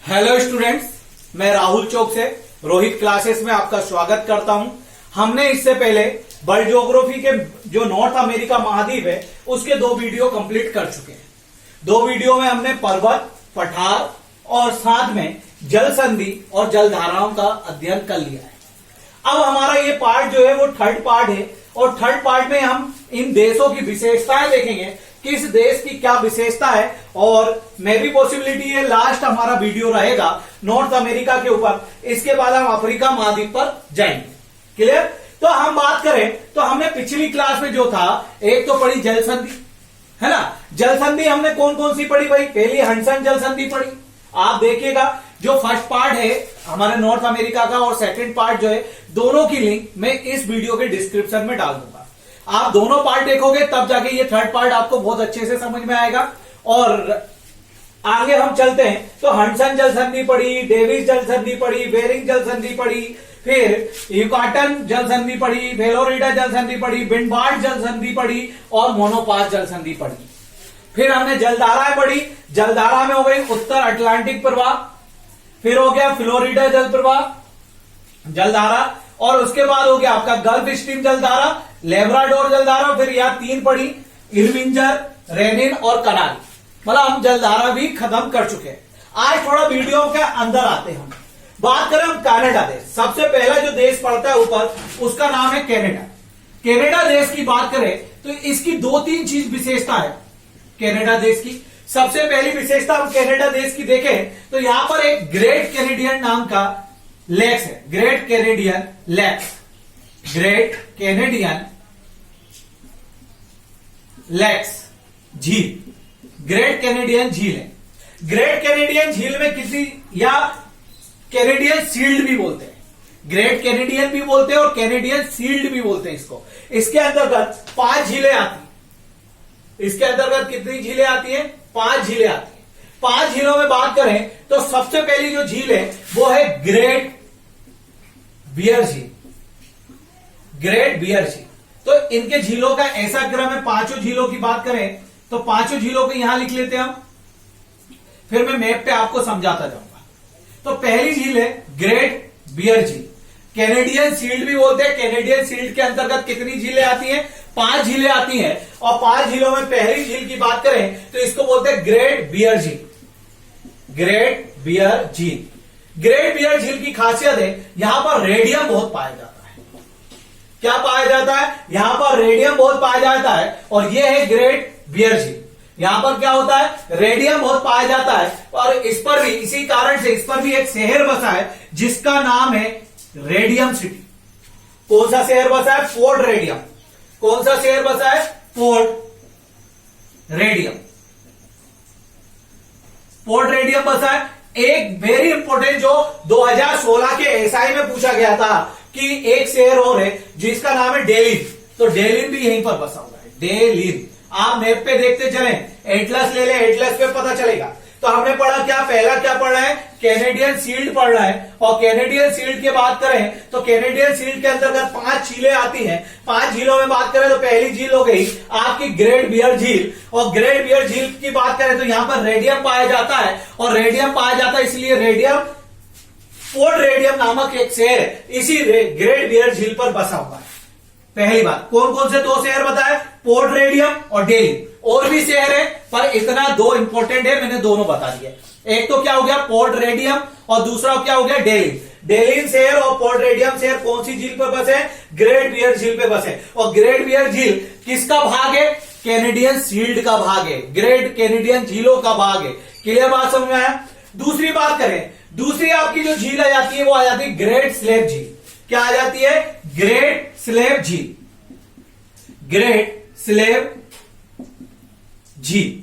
Hello students, मैं राहुल चौक से Rohit classes में आपका स्वागत करता हूं। हमने इससे पहले वर्ल्ड ज्योग्राफी के जो नॉर्थ अमेरिका महाद्वीप है उसके 2 वीडियो कंप्लीट कर चुके हैं। 2 वीडियो में हमने पर्वत, पठार और साथ में जल संधि और जलधाराओं का अध्ययन कर लिया है। अब हमारा ये पार्ट जो है वो थर्ड पार्ट है और थर्ड पार्ट में हम इन देशों की विशेषताएं देखेंगे, किस देश की क्या विशेषता है और मे भी पॉसिबिलिटी है लास्ट हमारा वीडियो रहेगा नॉर्थ अमेरिका के ऊपर। इसके बाद हम अफ्रीका महाद्वीप पर जाएंगे। क्लियर? तो हम बात करें तो हमने पिछली क्लास में जो था एक तो पढ़ी जल संधि, है ना। जल संधि हमने कौन कौन सी पढ़ी भाई? पहली हडसन जल संधि पढ़ी। आप देखिएगा जो फर्स्ट पार्ट है हमारे नॉर्थ अमेरिका का और सेकंड पार्ट जो है दोनों की लिंक मैं इस वीडियो के डिस्क्रिप्शन में डाल दूंगा। आप दोनों पार्ट देखोगे तब जाके ये थर्ड पार्ट आपको बहुत अच्छे से समझ में आएगा। और आगे हम चलते हैं तो हडसन जल संधि पढ़ी, डेविस जल संधि पढ़ी, बेरिंग जल संधि पढ़ी, फिर युकाटन जल संधि पढ़ी, फ्लोरिडा जल संधि पढ़ी, विंडबार्ड जल संधि पढ़ी और मोनोपास जल संधि पढ़ी। फिर हमने जलधाराएं पढ़ी। जलधारा में हो गई उत्तर अटलांटिक प्रवाह, फिर हो गया फ्लोरिडा जल प्रवाह जलधारा, और उसके बाद हो गया आपका गल्फ स्ट्रीम जलधारा, लेब्राडोर जलधारा, फिर यह 3 पढ़ी इल्मिंजर, रेनिन और कनाल। मतलब हम जलधारा भी खत्म कर चुके हैं। आज थोड़ा वीडियो के अंदर आते हैं। हम बात करें हम कनाडा देश, सबसे पहला जो देश पड़ता है ऊपर उसका नाम है कनाडा। कनाडा देश की बात करें तो इसकी 2-3 चीज विशेषता है कनाडा देश की। सबसे पहली विशेषता हम कनाडा देश की देखें तो यहां पर एक ग्रेट कैनेडियन नाम का लेक्स है। Great Canadian lakes, great Canadian lakes झील, ग्रेट कैनेडियन झील है। ग्रेट कैनेडियन झील में किसी या कैनेडियन शील्ड भी बोलते हैं, ग्रेट कैनेडियन भी बोलते हैं और कैनेडियन शील्ड भी बोलते हैं इसको। इसके अंतर्गत 5 झीलें आती हैं। इसके अंतर्गत कितनी झीलें आती हैं? 5 झीलें आती हैं। 5 झीलों में बात करें तो सबसे पहली जो झील है वो है ग्रेट बियर झील, ग्रेट बियर झील। तो इनके झीलों का ऐसा क्रम है, 5 झीलों की बात करें तो 5 झीलों को यहां लिख लेते हैं हम, फिर मैं मैप पे आपको समझाता जाऊंगा। तो पहली झील है ग्रेट बियर झील, कैनेडियन शील्ड भी बोलते हैं। कैनेडियन शील्ड के अंतर्गत कितनी झीलें आती हैं? 5 झीलें आती हैं। और 5 झीलों में पहली झील की बात करें तो इसको बोलते हैं ग्रेट बियर झील, ग्रेट बियर झील। ग्रेट बियर झील की खासियत है यहां पर रेडियम बहुत पाया जाता है। क्या पाया जाता है? यहां पर रेडियम बहुत पाया जाता है और यह है ग्रेट बियर झील। यहां पर क्या होता है? रेडियम बहुत पाया जाता है और इस पर भी इसी कारण से इस पर भी एक शहर बसा है जिसका नाम है रेडियम सिटी। कौन सा शहर बसा है? Fort radium. कौन सा शहर बसा है? Fort radium. फोर्ट रेडियम बसा है। एक वेरी इंपॉर्टेंट जो 2016 के एसआई में पूछा गया था कि एक शहर और है जिसका नाम है डेलिन, तो डेलिन भी यहीं पर बसा हुआ है, डेलिन। आप मैप पे देखते चलें, एटलस ले लें, एटलस पे पता चलेगा। तो हमने पढ़ा क्या? पहला क्या पढ़ रहे हैं? कैनेडियन शील्ड पढ़ रहा है। और कैनेडियन शील्ड की बात करें तो कैनेडियन शील्ड के अंतर्गत 5 झीलें आती हैं। 5 झीलों में बात करें तो पहली झील हो गई आपकी ग्रेट बियर झील। और ग्रेट बियर झील की बात करें तो यहां पर रेडियम पाया जाता है और रेडियम पाया जाता है इसलिए रेडियम, फोर्ट रेडियम नामक एक शहर इसी ग्रेट बियर झील पर बसा हुआ है। पहली बात, कौन कौन से 2 शहर बताए? पोर्ट रेडियम और डेलिन। और भी शहर है पर इतना 2 इंपॉर्टेंट है, मैंने दोनों बता दिए। एक तो क्या हो गया? पोर्ट रेडियम और दूसरा क्या हो गया? डेलिन। डेलिन शहर और पोर्ट रेडियम शहर कौन सी झील पर बसे? ग्रेट बियर झील पे बसे। और ग्रेट बियर झील किसका भाग है? कैनेडियन शील्ड का भाग है, ग्रेट कैनेडियन झीलों का भाग है। क्लियर बात समझ में आया? दूसरी बात करें, दूसरी आपकी जो झील आ जाती है वो आ जाती है ग्रेट स्लेव झील। क्या आ जाती है? ग्रेट स्लेव झील, ग्रेट स्लेव झील।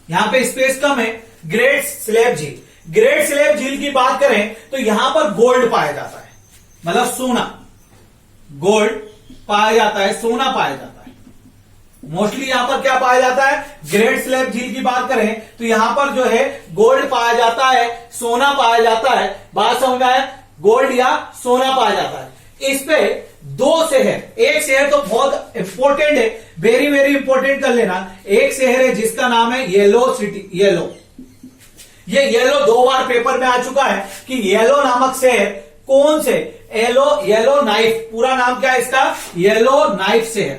यहां पे स्पेस कम है, ग्रेट स्लेव झील। ग्रेट स्लेव झील की बात करें तो यहां पर गोल्ड पाया जाता है, मतलब सोना, गोल्ड पाया जाता है, सोना पाया जाता है। मोस्टली यहां पर क्या पाया जाता है? ग्रेट स्लेव झील की बात करें तो यहां पर जो है गोल्ड पाया जाता है, सोना पाया जाता है। बात समझ में आया? गोल्ड या सोना पाया जाता है। इस पे 2 शहर, एक शहर तो बहुत इंपॉर्टेंट है, वेरी वेरी इंपॉर्टेंट कर लेना। एक शहर है जिसका नाम है येलो सिटी, येलो। ये येलो 2 बार पेपर में आ चुका है कि येलो नामक शहर कौन से, येलो नाइफ, पूरा नाम क्या है इसका, येलो नाइफ शहर।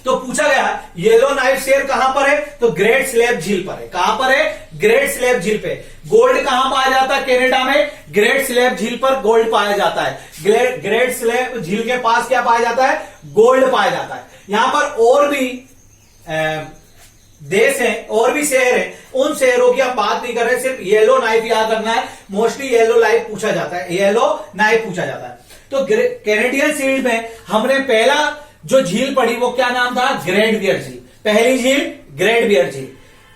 तो पूछा गया येलो नाइफ शहर कहां पर है, तो ग्रेट स्लेव झील पर है। कहां पर है, ग्रेट स्लेव झील पे। गोल्ड कहां पाया जाता है, कनाडा में ग्रेट स्लेव झील पर गोल्ड पाया जाता है। ग्रेट स्लेव झील के पास क्या पाया जाता है, गोल्ड पाया जाता है। यहां पर और भी देश है, और भी शहर है, उन शहरों की हम बात नहीं कर रहे, सिर्फ येलो नाइफ याद रखना है। मोस्टली येलो नाइफ पूछा जाता है, येलो नाइफ पूछा जाता है। तो कैनेडियन शील्ड में हमने पहला जो झील पड़ी वो क्या नाम था, ग्रेट बियर झील। पहली झील ग्रेट बियर झील।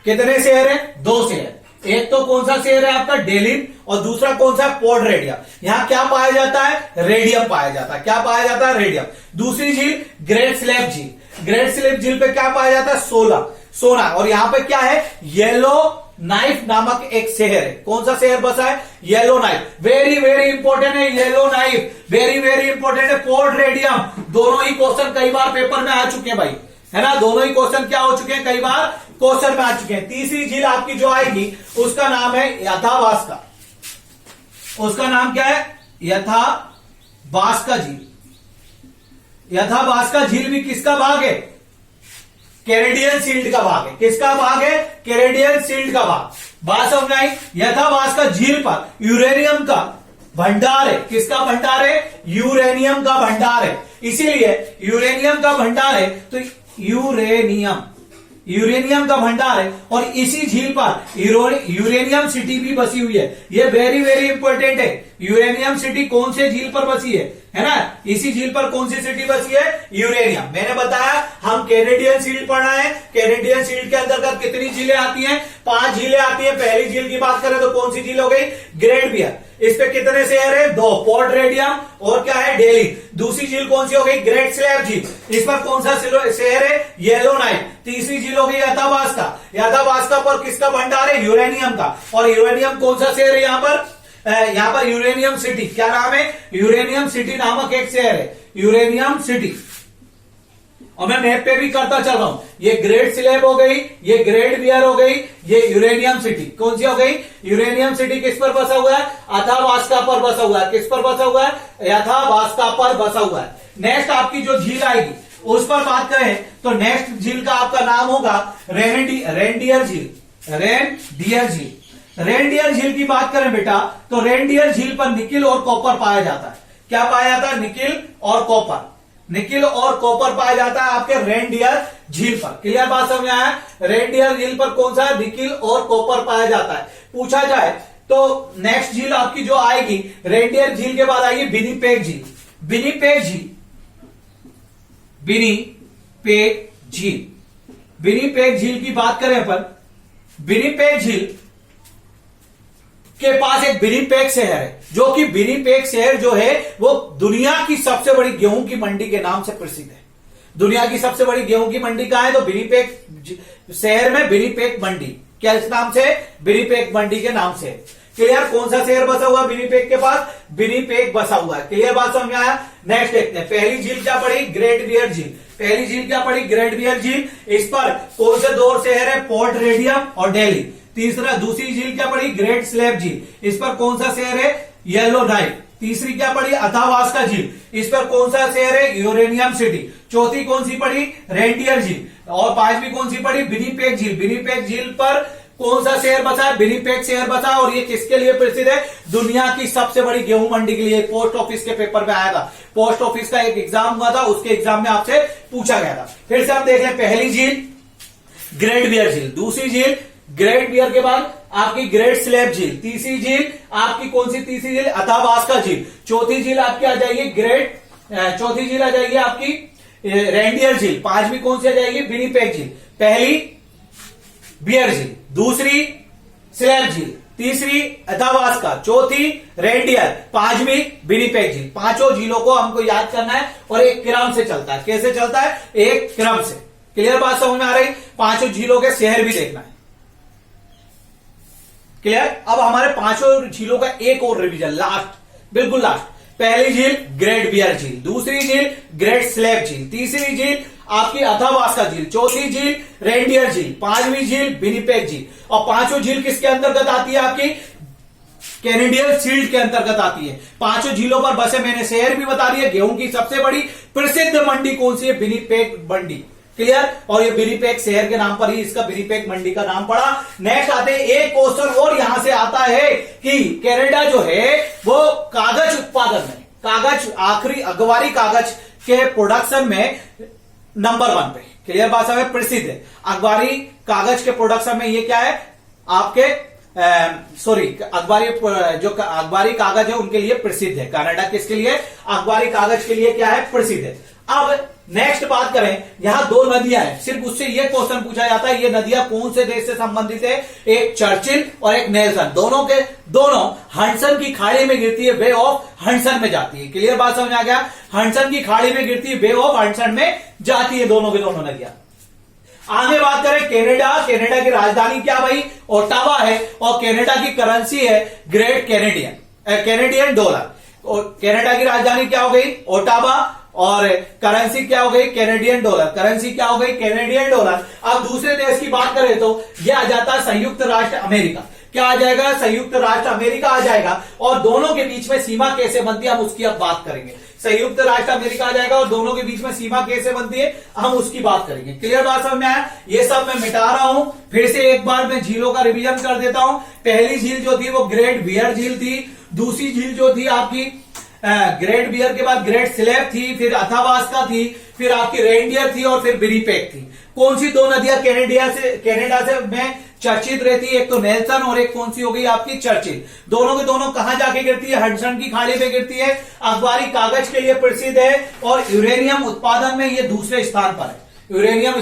कितने शहर है, 2 शहर। एक तो कौन सा शहर है आपका, डेलिन, और दूसरा कौन सा, पोर्ट रेडियम। यहां क्या पाया जाता है, रेडियम पाया जाता है। क्या पाया जाता है, रेडियम। दूसरी झील ग्रेट स्लेव झील। ग्रेट स्लेव झील पे क्या पाया जाता है, सोना। और यहां पे क्या है, येलो नाइफ नामक एक शहर है। कौन सा शहर बसा है, Yellowknife. Very very important है Yellowknife, very very important है। पोर्ट रेडियम, दोनों ही क्वेश्चन कई बार पेपर में आ चुके हैं भाई, है ना। दोनों ही क्वेश्चन क्या हो चुके हैं, कई बार क्वेश्चन में आ चुके हैं। तीसरी झील आपकी जो आएगी उसका नाम है यथावास्का। उसका नाम क्या है, यथावास्का झील। यथावास्का झील भी किसका भाग है, कैनेडियन शील्ड का भाग है। किसका भाग है, कैनेडियन शील्ड का भाग। बात समझ आई। यथावास्का झील पर यूरेनियम का भंडार है। किसका भंडार है, यूरेनियम का भंडार है। इसीलिए यूरेनियम का भंडार है, तो यूरेनियम का भंडार है, और इसी झील पर यूरेनियम सिटी भी बसी हुई है। ये वेरी वेरी इंपॉर्टेंट है। यूरेनियम सिटी कौन से झील पर बसी है ना। इसी झील पर कौन सी सिटी बसी है, यूरेनियम। मैंने बताया हम कैनेडियन शील्ड पढ़ना है। कैनेडियन शील्ड के अंतर्गत कितनी झीलें आती हैं, 5 झीलें आती हैं। पहली झील की बात करें तो कौन सी झील हो गई, ग्रेट बियर। इस पे कितने शहर है, 2, पोर्ट रेडियम और क्या है, डेली। दूसरी झील कौन सी हो गई, ग्रेट स्लेव झील। इस पर कौन सा शहर है, येलो नाइफ। तीसरी झील हो गई यथावास्का। यथावास्का पर किसका भंडार है, यूरेनियम का। और यूरेनियम कौन सा शहर है यहां पर यूरेनियम सिटी। क्या नाम है, यूरेनियम सिटी नामक एक शहर है, यूरेनियम सिटी। और मैं मैप पे भी करता चल रहा हूं। ये ग्रेट स्लेव हो गई, ये ग्रेट बियर हो गई, ये यूरेनियम सिटी कौन सी हो गई, यूरेनियम सिटी किस पर बसा हुआ है, यथावास्का पर बसा हुआ है। किस पर बसा हुआ है, यथावास्का पर बसा हुआ है। नेक्स्ट आपकी जो झील आएगी उस पर बात करें तो नेक्स्ट झील का आपका नाम होगा रेनडियर झील। रेनडियर झील की बात करें बेटा तो रेनडियर झील पर निकिल और कॉपर पाया जाता है। क्या पाया जाता है, निकिल और कॉपर। निकिल और कॉपर पाया जाता है आपके रेनडियर झील पर। क्लियर बात समझ आया। रेनडियर झील पर कौन सा, निकिल और कॉपर पाया जाता है। पूछा जाए तो नेक्स्ट झील आपकी जो आएगी रेनडियर झील के बाद आएगी विनिपेग झील। विनिपेग झील, विनिपेग झील, विनिपेग झील की बात करें अपन, विनिपेग झील के पास एक विनिपेग शहर है, जो कि विनिपेग शहर जो है वो दुनिया की सबसे बड़ी गेहूं की मंडी के नाम से प्रसिद्ध है। दुनिया की सबसे बड़ी गेहूं की मंडी कहां है, तो विनिपेग शहर में विनिपेग मंडी। क्या इस नाम से, विनिपेग मंडी के नाम से। क्लियर, कौन सा शहर बसा हुआ विनिपेग के पास, विनिपेग बसा हुआ है। क्लियर बात समझ में आया। नेक्स्ट देखते हैं, पहली झील क्या पड़ी, ग्रेट बियर झील। पहली झील क्या पड़ी, ग्रेट बियर झील। इस पर कौन से 2 शहर है, पोर्ट रेडियम और दिल्ली। दूसरी झील क्या पड़ी, ग्रेट स्लेव झील। इस पर कौन सा शहर है, येलो नाइफ। तीसरी क्या पड़ी, यथावास्का झील। इस पर कौन सा शहर है, यूरेनियम सिटी। चौथी कौन सी पड़ी, रेनडियर झील। और 5वीं कौन सी पड़ी, विनिपेग झील। विनिपेग झील पर कौन सा शहर बचा है, विनिपेग शहर बचा। और ये किसके लिए प्रसिद्ध है, दुनिया की सबसे बड़ी गेहूं मंडी के लिए। पोस्ट ऑफिस के पेपर में आया था, पोस्ट ऑफिस का एक एग्जाम हुआ था, उसके एग्जाम में आपसे पूछा गया था। फिर से हम देख लें, पहली झील ग्रेट बियर झील, दूसरी झील ग्रेट बियर के बाद आपकी ग्रेट स्लेव झील। तीसरी झील आपकी कौन सी, तीसरी झील यथावास्का झील। चौथी झील आपकी आ जाएगी चौथी झील आ जाएगी आपकी रेनडियर झील। 5वीं कौन सी आ जाएगी, विनिपेग झील। पहली बियर झील, दूसरी स्लेव झील, तीसरी यथावास्का, चौथी रेनडियर, 5वीं विनिपेग झील। 5 झीलों को हमको याद करना है और एक क्रम से चलता है। कैसे चलता है, एक क्रम से। क्लियर बात समझ में आ रही। 5 झीलों के शहर भी देखना है। क्लियर। अब हमारे 5 झीलों का एक और रिवीजन, लास्ट, बिल्कुल लास्ट। पहली झील ग्रेट बियर झील, दूसरी झील ग्रेट स्लेव झील, तीसरी झील आपकी अथावास्का झील, चौथी झील रेनडियर झील, पांचवी झील विनिपेग झील, और पांचों झील किसके अंतर्गत आती है? आपकी कैनेडियन शील्ड के अंतर्गत आती है। पांचों झीलों पर बसे। मैंने शहर भी बता दिया। गेहूं की सबसे बड़ी प्रसिद्ध मंडी कौन सी है? विनिपेग मंडी। क्लियर? और ये विनिपेग शहर के नाम पर ही इसका विनिपेग मंडी का नाम पड़ा। नेक्स्ट आते हैं, एक क्वेश्चन और यहां से आता है कि कनाडा जो है वो कागज उत्पादन में, कागज आखिरी अखबारी कागज के प्रोडक्शन में नंबर 1 पे। क्लियर बात है? प्रसिद्ध है अखबारी कागज के प्रोडक्शन में। ये क्या है? आपके अखबारी कागज है उनके लिए प्रसिद्ध है। कनाडा किसके लिए? अखबारी कागज के लिए क्या है? प्रसिद्ध है। अब नेक्स्ट बात करें, यहां 2 नदियां हैं। सिर्फ उससे ये क्वेश्चन पूछा जाता है, ये नदियां कौन से देश से संबंधित है? एक चर्चिल और एक नेल्सन। दोनों हडसन की खाड़ी में गिरती है, बे ऑफ हडसन में जाती है। क्लियर बात समझ आ गया? हडसन की खाड़ी में गिरती है, बे ऑफ हडसन में जाती है दोनों की दोनों नदियां। आगे बात करें कनाडा। कनाडा की राजधानी क्या भाई? ओटावा है, और कनाडा की करेंसी है ग्रेट कैनेडियन डॉलर। और कनाडा की राजधानी क्या हो गई? ओटावा, और करेंसी क्या हो गई? Canadian dollar. करेंसी क्या हो गई? Canadian dollar. अब दूसरे देश की बात करें तो यह आ जाता है संयुक्त राष्ट्र अमेरिका। क्या आ जाएगा? संयुक्त राष्ट्र अमेरिका आ जाएगा। और दोनों के बीच में सीमा कैसे बनती है हम उसकी अब बात करेंगे। संयुक्त राष्ट्र अमेरिका आ जाएगा और दोनों के बीच में सीमा कैसे बनती है हम उसकी बात करेंगे। क्लियर बात समझ में आया? ये सब मैं मिटा रहा हूं। फिर से एक बार मैं झीलों का रिवीजन कर देता हूं। पहली झील जो थी वो ग्रेट बियर झील थी। दूसरी झील जो थी आपकी ग्रेट बियर के बाद ग्रेट स्लैब थी, फिर अथावास्का थी, फिर आपकी रेनडियर थी, और फिर विनिपेग थी। कौन सी 2 नदियां कनाडा से में चर्चित रहती है? एक तो नेल्सन और एक कौन सी हो गई आपकी? चर्चिल। दोनों के दोनों कहां जाके गिरती है? हडसन की खाड़ी में गिरती है। अखबारी कागज के लिए प्रसिद्ध है, और यूरेनियम उत्पादन में ये दूसरे स्थान पर है। यूरेनियम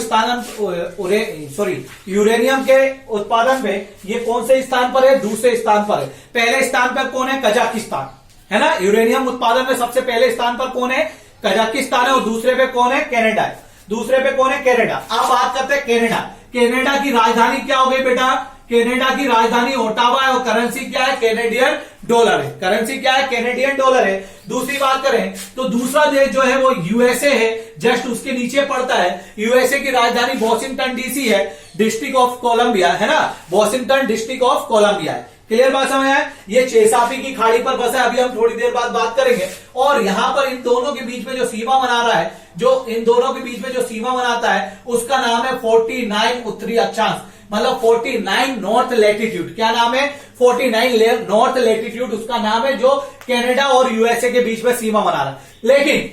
के उत्पादन में ये कौन से स्थान पर है? दूसरे स्थान पर है। पहले स्थान पर कौन है? कजाकिस्तान है ना। यूरेनियम उत्पादन में सबसे पहले स्थान पर कौन है? कजाकिस्तान है। और दूसरे पे कौन है? कनाडा है। दूसरे पे कौन है? कनाडा। अब बात करते हैं कनाडा। कनाडा की राजधानी क्या हो गई बेटा? कनाडा की राजधानी ओटावा है, और करेंसी क्या है? कैनेडियन डॉलर है। करेंसी क्या है? कैनेडियन डॉलर है। दूसरी बात करें तो दूसरा देश जो है वो यूएसए है, जस्ट उसके नीचे पड़ता है। यूएसए की राजधानी वॉशिंगटन डीसी है, डिस्ट्रिक्ट ऑफ कोलंबिया है ना। वॉशिंगटन डिस्ट्रिक्ट ऑफ कोलंबिया है। क्लियर बात समझ आया? ये चेसापी की खाड़ी पर बसा है, अभी हम थोड़ी देर बाद बात करेंगे। और यहां पर इन दोनों के बीच में जो सीमा बना रहा है, जो इन दोनों के बीच में जो सीमा बनाता है उसका नाम है 49 उत्तरी अक्षांश, मतलब 49 नॉर्थ लैटिट्यूड। क्या नाम है? 49 नॉर्थ लैटिट्यूड उसका नाम है, जो कनाडा और यूएसए के बीच में सीमा बना रहा है। लेकिन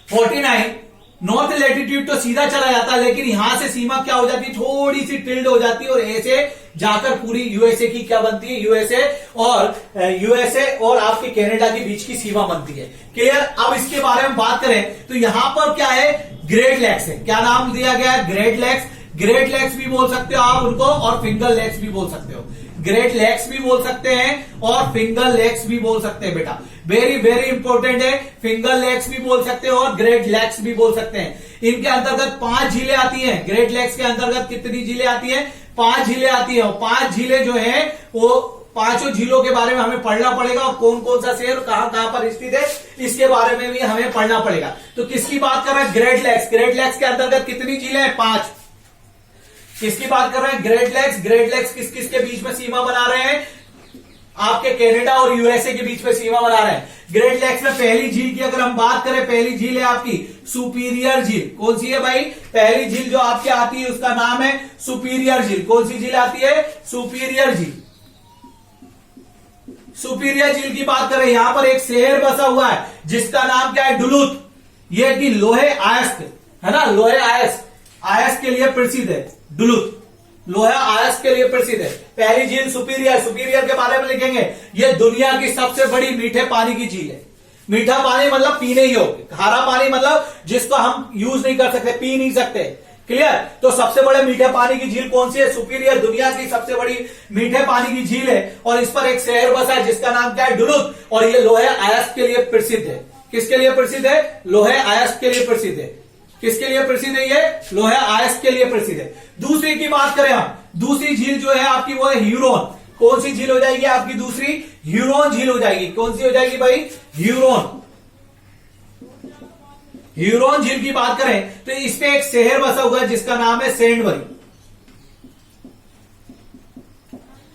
49 नॉर्थ लैटिट्यूड तो सीधा चला जाता है, लेकिन यहां से सीमा क्या हो जाती है? थोड़ी सी टिल्ड हो जाती है, और ऐसे जाकर पूरी यूएसए की क्या बनती है? यूएसए और आपके कनाडा के बीच की सीमा बनती है। क्लियर? अब इसके बारे में बात करें तो यहां पर क्या है? ग्रेट लेक्स है। क्या नाम दिया गया है? Great lakes. ग्रेट लेक्स भी बोल सकते हो आप उनको, और फिंगर लेक्स भी बोल सकते हो। ग्रेट लेक्स भी बोल सकते हैं और फिंगर लेक्स भी बोल सकते हैं बेटा। वेरी वेरी इंपॉर्टेंट है। फिंगर लेक्स भी बोल सकते हो और ग्रेट लेक्स भी बोल सकते हैं। इनके अंतर्गत 5 झीलें आती हैं। ग्रेट लेक्स के अंतर्गत कितनी झीलें आती हैं? 5 झीलें आती हैं। और 5 झीलें जो है वो पांचों झीलों के बारे में हमें पढ़ना पड़ेगा, और कौन कौन सा शहर कहां कहां पर स्थित है इसके बारे में भी हमें पढ़ना पड़ेगा। तो किसकी बात कर रहे हैं? Great lakes. ग्रेट लेक्स के अंतर्गत कितनी झीलें हैं? 5। किसकी बात कर रहे हैं? Great lakes. ग्रेट लेक्स किस किस के बीच में सीमा बना रहे हैं? आपके कनाडा और यूएसए के बीच में सीमा बना रहे हैं। ग्रेट लेक्स में पहली झील की अगर हम बात करें, पहली झील है आपकी सुपीरियर झील। कौन सी है भाई? पहली झील जो आपकी आती है उसका नाम है सुपीरियर झील। कौन सी झील आती है? सुपीरियर झील। सुपीरियर झील की बात करें, यहां पर एक शहर बसा हुआ है जिसका नाम क्या है? डुलूथ। यह कि लोहे आयस्क है ना, लोहे आयस्क के लिए प्रसिद्ध है। डुलूथ लोहा आयस्क के लिए प्रसिद्ध है। पहली झील सुपीरियर। सुपीरियर के बारे में लिखेंगे, यह दुनिया की सबसे बड़ी मीठे पानी की झील है। मीठा पानी मतलब पीने योग्य, खारा पानी मतलब जिसको हम यूज नहीं कर सकते, पी नहीं सकते। क्लियर? तो सबसे बड़े मीठे पानी की झील कौन सी है? सुपीरियर दुनिया की सबसे बड़ी मीठे पानी की झील है, और इस पर एक शहर बसा है जिसका नाम क्या है? डुलूथ। और ये लोहे आयस्क के लिए प्रसिद्ध है। किसके लिए प्रसिद्ध है? लोहे आयस्क के लिए प्रसिद्ध है। किसके लिए प्रसिद्ध है? ये लोहे आयस्क के लिए प्रसिद्ध है। दूसरी की बात करें हम, दूसरी झील जो है आपकी वो है ह्यूरोन। कौन सी झील हो जाएगी आपकी दूसरी? ह्यूरोन झील हो जाएगी। कौन सी हो जाएगी भाई? ह्यूरोन। ह्यूरॉन झील की बात करें तो इस पे एक शहर बसा हुआ है जिसका नाम है सेंटबरी।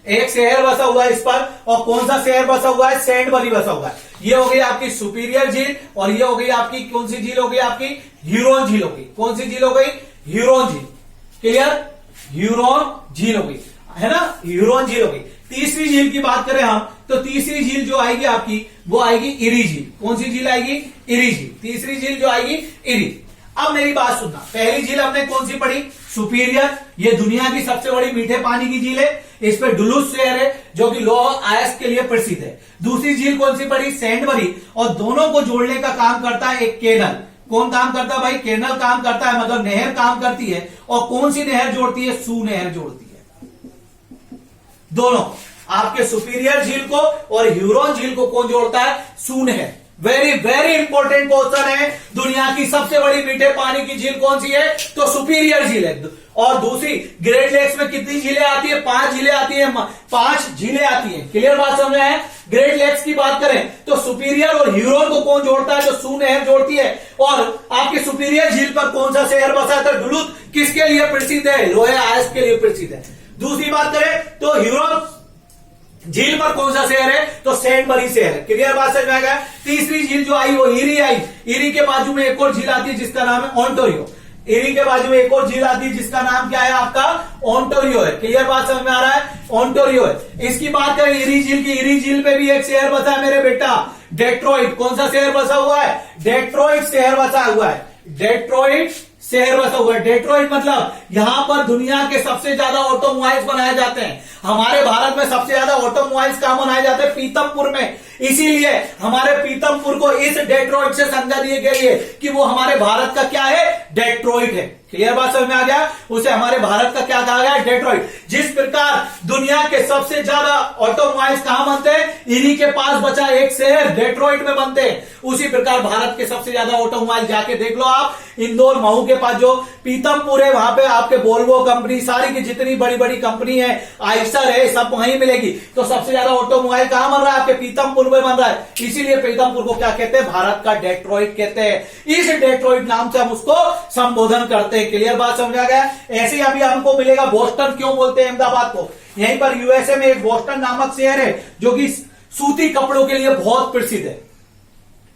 एक शहर बसा हुआ है इस पर, और कौन सा शहर बसा हुआ है? सेंटबरी बसा हुआ है। ये हो गई आपकी सुपीरियर झील, और ये हो गई आपकी कौन सी झील हो गई? आपकी ह्यूरॉन झील हो गई। कौन सी झील हो गई? ह्यूरॉन झील। क्लियर? ह्यूरॉन झील हो गई, है ना, ह्यूरॉन झील हो गई। तीसरी झील की बात करें हम तो तीसरी झील जो आएगी आपकी वो आएगी इरी झील। कौन सी झील आएगी? इरी झील। तीसरी झील जो आएगी इरी। अब मेरी बात सुनना, पहली झील हमने कौन सी पढ़ी? सुपीरियर। ये दुनिया की सबसे बड़ी मीठे पानी की झील है। इस पे डुलूथ शहर है जो कि लौह अयस्क के लिए प्रसिद्ध है। दूसरी झील कौन सी पड़ी? सेंटबरी। और दोनों को जोड़ने का काम करता है एक कैनल। कौन काम करता है भाई? कैनल काम करता है, मतलब नहर काम करती है। और कौन सी नहर जोड़ती है? सू नहर जोड़ती है। दोनों, आपके सुपीरियर झील को और ह्यूरॉन झील को कौन जोड़ता है? सू नहर। वेरी वेरी इंपॉर्टेंट क्वेश्चन है। दुनिया की सबसे बड़ी मीठे पानी की झील कौन सी है? तो सुपीरियर झील है। और दूसरी ग्रेट लेक्स में कितनी झीलें आती है? 5 झीलें आती है। 5 झीलें आती है। क्लियर बात समझ में है? ग्रेट लेक्स की बात करें तो सुपीरियर और ह्यूरॉन को कौन जोड़ता है? जो सू नहर जोड़ती है। और आपकी सुपीरियर झील पर कौन सा शहर बसा था? डुलूथ। किसके लिए प्रसिद्ध है? लोहे अयस्क के लिए प्रसिद्ध है। दूसरी बात करें तो ह्यूरॉन झील पर कौन सा शहर है? तो सेंटबरी शहर है। क्लियर बात समझ में आ गया? तीसरी झील जो आई वो इरी आई। इरी के बाजू में एक और झील आती है जिसका नाम है ओंटारियो। इरी के बाजू में एक और झील आती है जिसका नाम क्या है? आपका ओंटारियो है। क्लियर बात समझ में आ रहा है? ओंटारियो है। इसकी बात करें इरी झील की, इरी झील पे भी एक शहर बसा है मेरे बेटा, डेट्रॉइट। कौन सा शहर बसा हुआ है? डेट्रॉइट शहर बसा हुआ है। डेट्रॉइट शहर बसा हुआ है। डेट्रॉइट मतलब यहां पर दुनिया के सबसे ज्यादा ऑटोमोबाइल्स बनाए जाते हैं। हमारे भारत में सबसे ज्यादा ऑटोमोबाइल्स कहां बनाए जाते हैं? पीतमपुर में। इसीलिए हमारे पीतमपुर को इस डेट्रॉइट से संज्ञा दी गई है कि वो हमारे भारत का क्या है? डेट्रॉइट है। क्लियर बात समझ में आ गया? उसे हमारे भारत का क्या कहा गया? डेट्रॉइट। जिस प्रकार दुनिया के सबसे ज्यादा ऑटोमोबाइल्स कहां बनते हैं? इन्हीं के पास बचा एक शहर डेट्रॉइट में बनते हैं। उसी प्रकार भारत के सबसे ज्यादा ऑटोमोबाइल जाके देख लो आप, इंदौर महू के पास जो पीतमपुर है वहां पे आपके वोल्वो कंपनी, सारी की जितनी बड़ी बड़ी कंपनी है, आइसर है, सब वहीं मिलेगी। तो सबसे ज्यादा ऑटोमोबाइल कहां बन रहा है? आपके पीतमपुर में बन रहा है। इसीलिए पीतमपुर को क्या कहते हैं? भारत का डेट्रॉइट कहते हैं। इस डेट्रॉइट नाम से हम उसको संबोधन करते हैं। क्लियर बात समझ आ गया? ऐसे ही अभी हमको मिलेगा बोस्टन। क्यों बोलते हैं अहमदाबाद को? यहीं पर यूएसए में एक बोस्टन नामक शहर है जो कि सूती कपड़ों के लिए बहुत प्रसिद्ध है।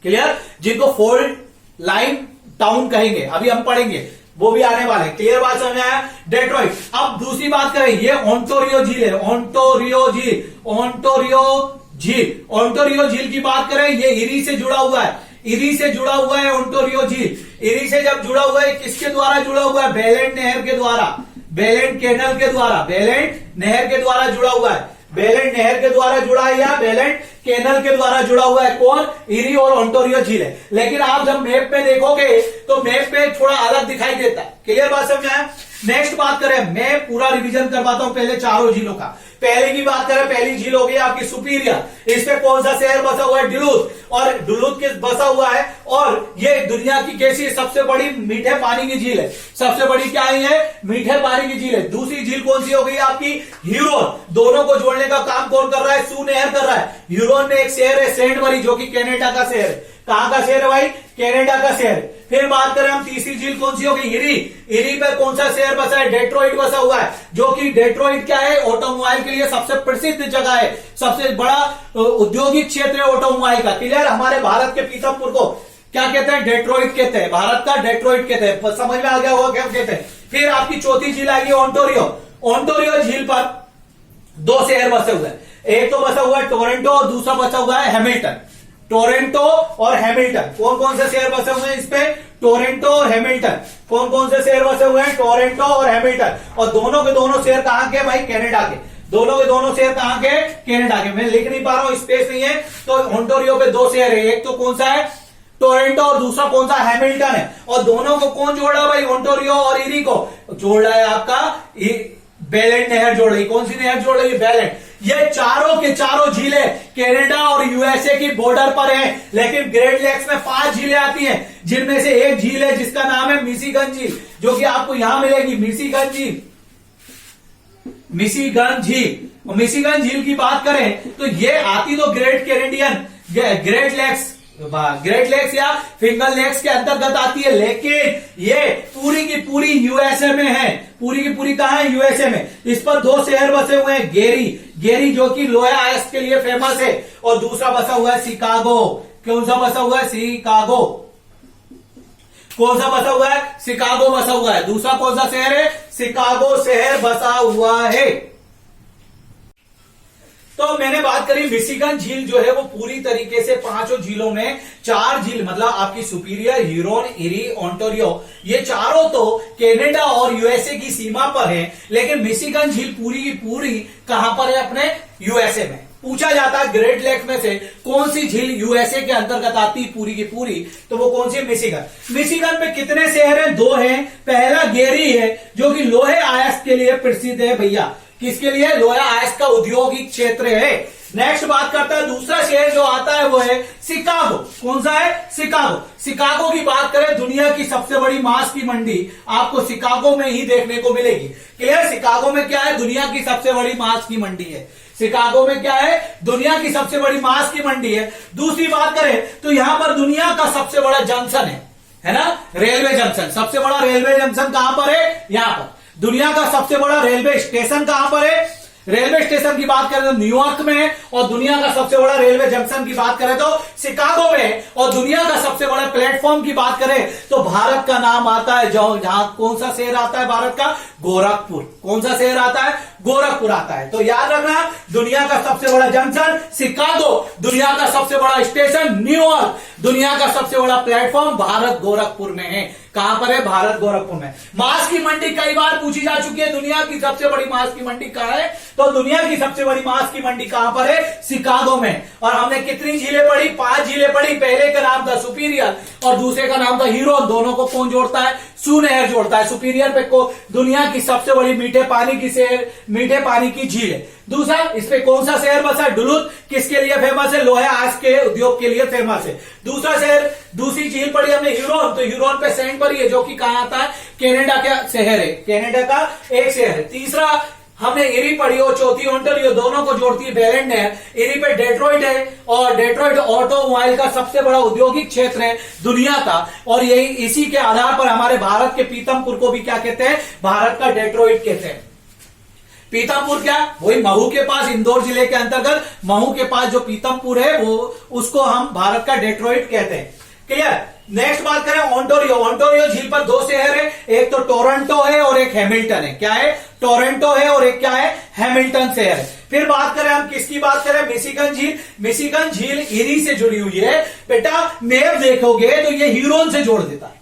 क्लियर? जिनको फोल्ड लाइन टाउन कहेंगे, अभी हम पढ़ेंगे, वो भी आने वाले हैं। क्लियर बात समझ आया? डेट्रॉइट। अब दूसरी बात करें, ये ओंटारियो झील है। ओंटारियो झील, ओंटारियो झील, ओंटारियो झील की बात करें, ये इरी से जुड़ा हुआ है। इरी से जुड़ा हुआ है ओंटारियो झील। इरी से जब जुड़ा हुआ है, किसके द्वारा जुड़ा हुआ है? बेलेंट नहर के द्वारा, बेलेंट कैनल के द्वारा, बेलेंट नहर के द्वारा जुड़ा हुआ है। बेलेंट नहर के द्वारा जुड़ा है या बेलेंट कैनल के द्वारा जुड़ा हुआ है। कौन? इरी और ओंटारियो झील है। लेकिन आप जब मैप पे देखोगे तो मैप पे थोड़ा अलग दिखाई देता है। क्लियर बात समझ आया? नेक्स्ट बात करें, मैं पूरा रिवीजन करवाता हूं पहले चारों झीलों का। पहले की बात करें, पहली झील हो गई आपकी सुपीरियर। इस पे कौन सा शहर बसा हुआ है? डुलूथ। और डुलूथ के बसा हुआ है, और ये दुनिया की कैसी सबसे बड़ी मीठे पानी की झील है। सबसे बड़ी क्या है? मीठे पानी की झील है। दूसरी झील कौन सी हो गई आपकी? ह्यूरॉन। दोनों को जोड़ने का काम कौन कर रहा है? सू नहर कर रहा है। ह्यूरॉन में एक शहर है सेंटबरी जो कि कनाडा का शहर है। कहां का शहर है भाई? कनाडा का शहर। फिर बात करें हम तीसरी झील कौन सी होगी? इरी। इरी पर कौन सा शहर बसा है? डेट्रॉइट बसा हुआ है, जो कि डेट्रॉइट क्या है? ऑटोमोबाइल के लिए सबसे प्रसिद्ध जगह है, सबसे बड़ा औद्योगिक क्षेत्र है ऑटोमोबाइल का। क्लियर? हमारे भारत के पीतमपुर को क्या कहते हैं? डेट्रॉइट कहते हैं। भारत का डेट्रॉइट कहते हैं। समझ में आ गया होगा क्या कहते हैं? फिर आपकी चौथी झील आएगी ओंटारियो। ओंटारियो झील पर 2 शहर बसे हुए हैं। एक तो बसा हुआ है टोरंटो और दूसरा बसा हुआ है हैमिल्टन। टोरंटो और हैमिल्टन। कौन कौन से शहर बसे हुए हैं इस पे? टोरंटो और हैमिल्टन। कौन कौन से शहर बसे हुए हैं? टोरंटो और हैमिल्टन। और दोनों के दोनों शहर कहां के भाई? कनाडा के। दोनों के दोनों शहर कहां के? कनाडा के। मैं लिख नहीं पा रहा हूं, स्पेस नहीं है। तो ओंटारियो पे 2 शहर है, एक तो कौन सा है? टोरंटो, और दूसरा कौन सा? हैमिल्टन है। और दोनों को कौन जोड़ रहा है भाई? ओंटारियो और इरी को जोड़ रहा है आपका बेलेंट नहर जोड़ रही। कौन सी नहर जोड़ रही है? बेलेंट। ये चारों के चारों झीलें कनाडा और यूएसए की बॉर्डर पर हैं। लेकिन ग्रेट लेक्स में 5 झीलें आती हैं, जिनमें से एक झील है जिसका नाम है मिशिगन झील, जो कि आपको यहां मिलेगी। मिशिगन झील, मिशिगन झील। मिशिगन झील की बात करें तो ये आती तो great Canadian, great lakes great lakes या फिंगर लेक्स के अंतर्गत आती है, लेकिन ये पूरी की पूरी यूएसए में है। पूरी की पूरी कहां है? यूएसए में। इस पर 2 शहर बसे हुए हैं, गेरी जो कि लोहे आयस्क के लिए फेमस है, और दूसरा बसा हुआ है शिकागो। कौन सा बसा हुआ है? शिकागो। कौन सा बसा हुआ है? शिकागो बसा हुआ है। दूसरा कौन सा शहर है? शिकागो शहर बसा हुआ है। तो मैंने बात करी मिशिगन झील जो है वो पूरी तरीके से 5 झीलों में 4 झील मतलब आपकी सुपीरियर, ह्यूरोन, इरी, ओंटारियो, ये चारों तो कनाडा और यूएसए की सीमा पर है, लेकिन मिशिगन झील पूरी की पूरी कहां पर है? अपने यूएसए में। पूछा जाता है ग्रेट लेक में से कौन सी झील यूएसए के अंतर्गत आती पूरी की पूरी, तो वो कौन सी? मिशिगन। मिशिगन में कितने शहर हैं? 2 हैं। पहला गेरी है जो कि लोहे आयस्क के लिए प्रसिद्ध है भैया। किसके लिए? लोहे आयस्क का औद्योगिक क्षेत्र है। नेक्स्ट बात करता है दूसरा शहर जो आता है वो है शिकागो। कौन सा है? शिकागो। शिकागो की बात करें, दुनिया की सबसे बड़ी मांस की मंडी आपको शिकागो में ही देखने को मिलेगी। क्लियर? शिकागो में क्या है? दुनिया की सबसे बड़ी मांस की मंडी है। शिकागो में क्या है? दुनिया की सबसे बड़ी मांस की मंडी है। दूसरी बात करें तो यहां पर दुनिया का सबसे बड़ा जंक्शन है ना, रेलवे जंक्शन। सबसे बड़ा रेलवे जंक्शन कहां पर है? यहां पर। दुनिया का सबसे बड़ा रेलवे स्टेशन कहां पर है? रेलवे स्टेशन की बात करें तो न्यूयॉर्क में है, और दुनिया का सबसे बड़ा रेलवे जंक्शन की बात करें तो शिकागो में, और दुनिया का सबसे बड़ा प्लेटफॉर्म की बात करें तो भारत का नाम आता है जहां कौन सा शहर आता है भारत का? गोरखपुर। कौन सा शहर आता है? गोरखपुर आता है। तो याद रखना, दुनिया का सबसे बड़ा जंक्शन शिकागो, दुनिया का सबसे बड़ा स्टेशन न्यूयॉर्क, दुनिया का सबसे बड़ा प्लेटफॉर्म भारत गोरखपुर में है। कहां पर है? भारत गोरखपुर में। मांस की मंडी कई बार पूछी जा चुकी है, दुनिया की सबसे बड़ी मांस की मंडी कहां है? तो दुनिया की सबसे बड़ी मांस की मंडी कहां पर है? शिकागो में। और हमने कितनी झीलें पढ़ी? 5 झीलें पढ़ी। पहले का नाम था सुपीरियर और दूसरे का नाम था ह्यूरोन। दोनों को कौन जोड़ता है? सू नहर जोड़ता है। सुपीरियर पे को दुनिया की सबसे बड़ी मीठे पानी की झील है। दूसरा, इस पे कौन सा शहर बसा है? डुलुथ। किसके लिए फेमस है? लोहे आयस्क के उद्योग के लिए फेमस है। दूसरा शहर, दूसरी झील पड़ी हमने ह्यूरोन, तो ह्यूरोन पे सेंट बरी है जो कि कहां आता है? कनाडा का शहर है, कनाडा का एक शहर है। तीसरा हमने इरी पढ़ी और चौथी ओंटारियो, दोनों को जोड़ती है बेरेंट नहर। इरी पे डेट्रॉइट है, और डेट्रॉइट ऑटोमोबाइल का सबसे बड़ा औद्योगिक क्षेत्र है दुनिया का, और यही इसी के आधार पर हमारे भारत के पीतमपुर को भी क्या कहते हैं? भारत का डेट्रॉइट कहते हैं। पीतमपुर क्या? वही महू के पास, इंदौर जिले के अंतर्गत महू के पास जो पीतमपुर है वो, उसको हम भारत का डेट्रॉइट कहते हैं। क्लियर? नेक्स्ट बात करें ओंटारियो। ओंटारियो झील पर 2 शहर है, एक तो टोरंटो है और एक हैमिल्टन है। क्या है? टोरंटो है और एक क्या है? हैमिल्टन शहर है। फिर बात करें हम किसकी बात करें? मिशिगन झील। मिशिगन झील इरी से जुड़ी हुई है। बेटा मैप देखोगे तो ये ह्यूरोन से जोड़ देता है।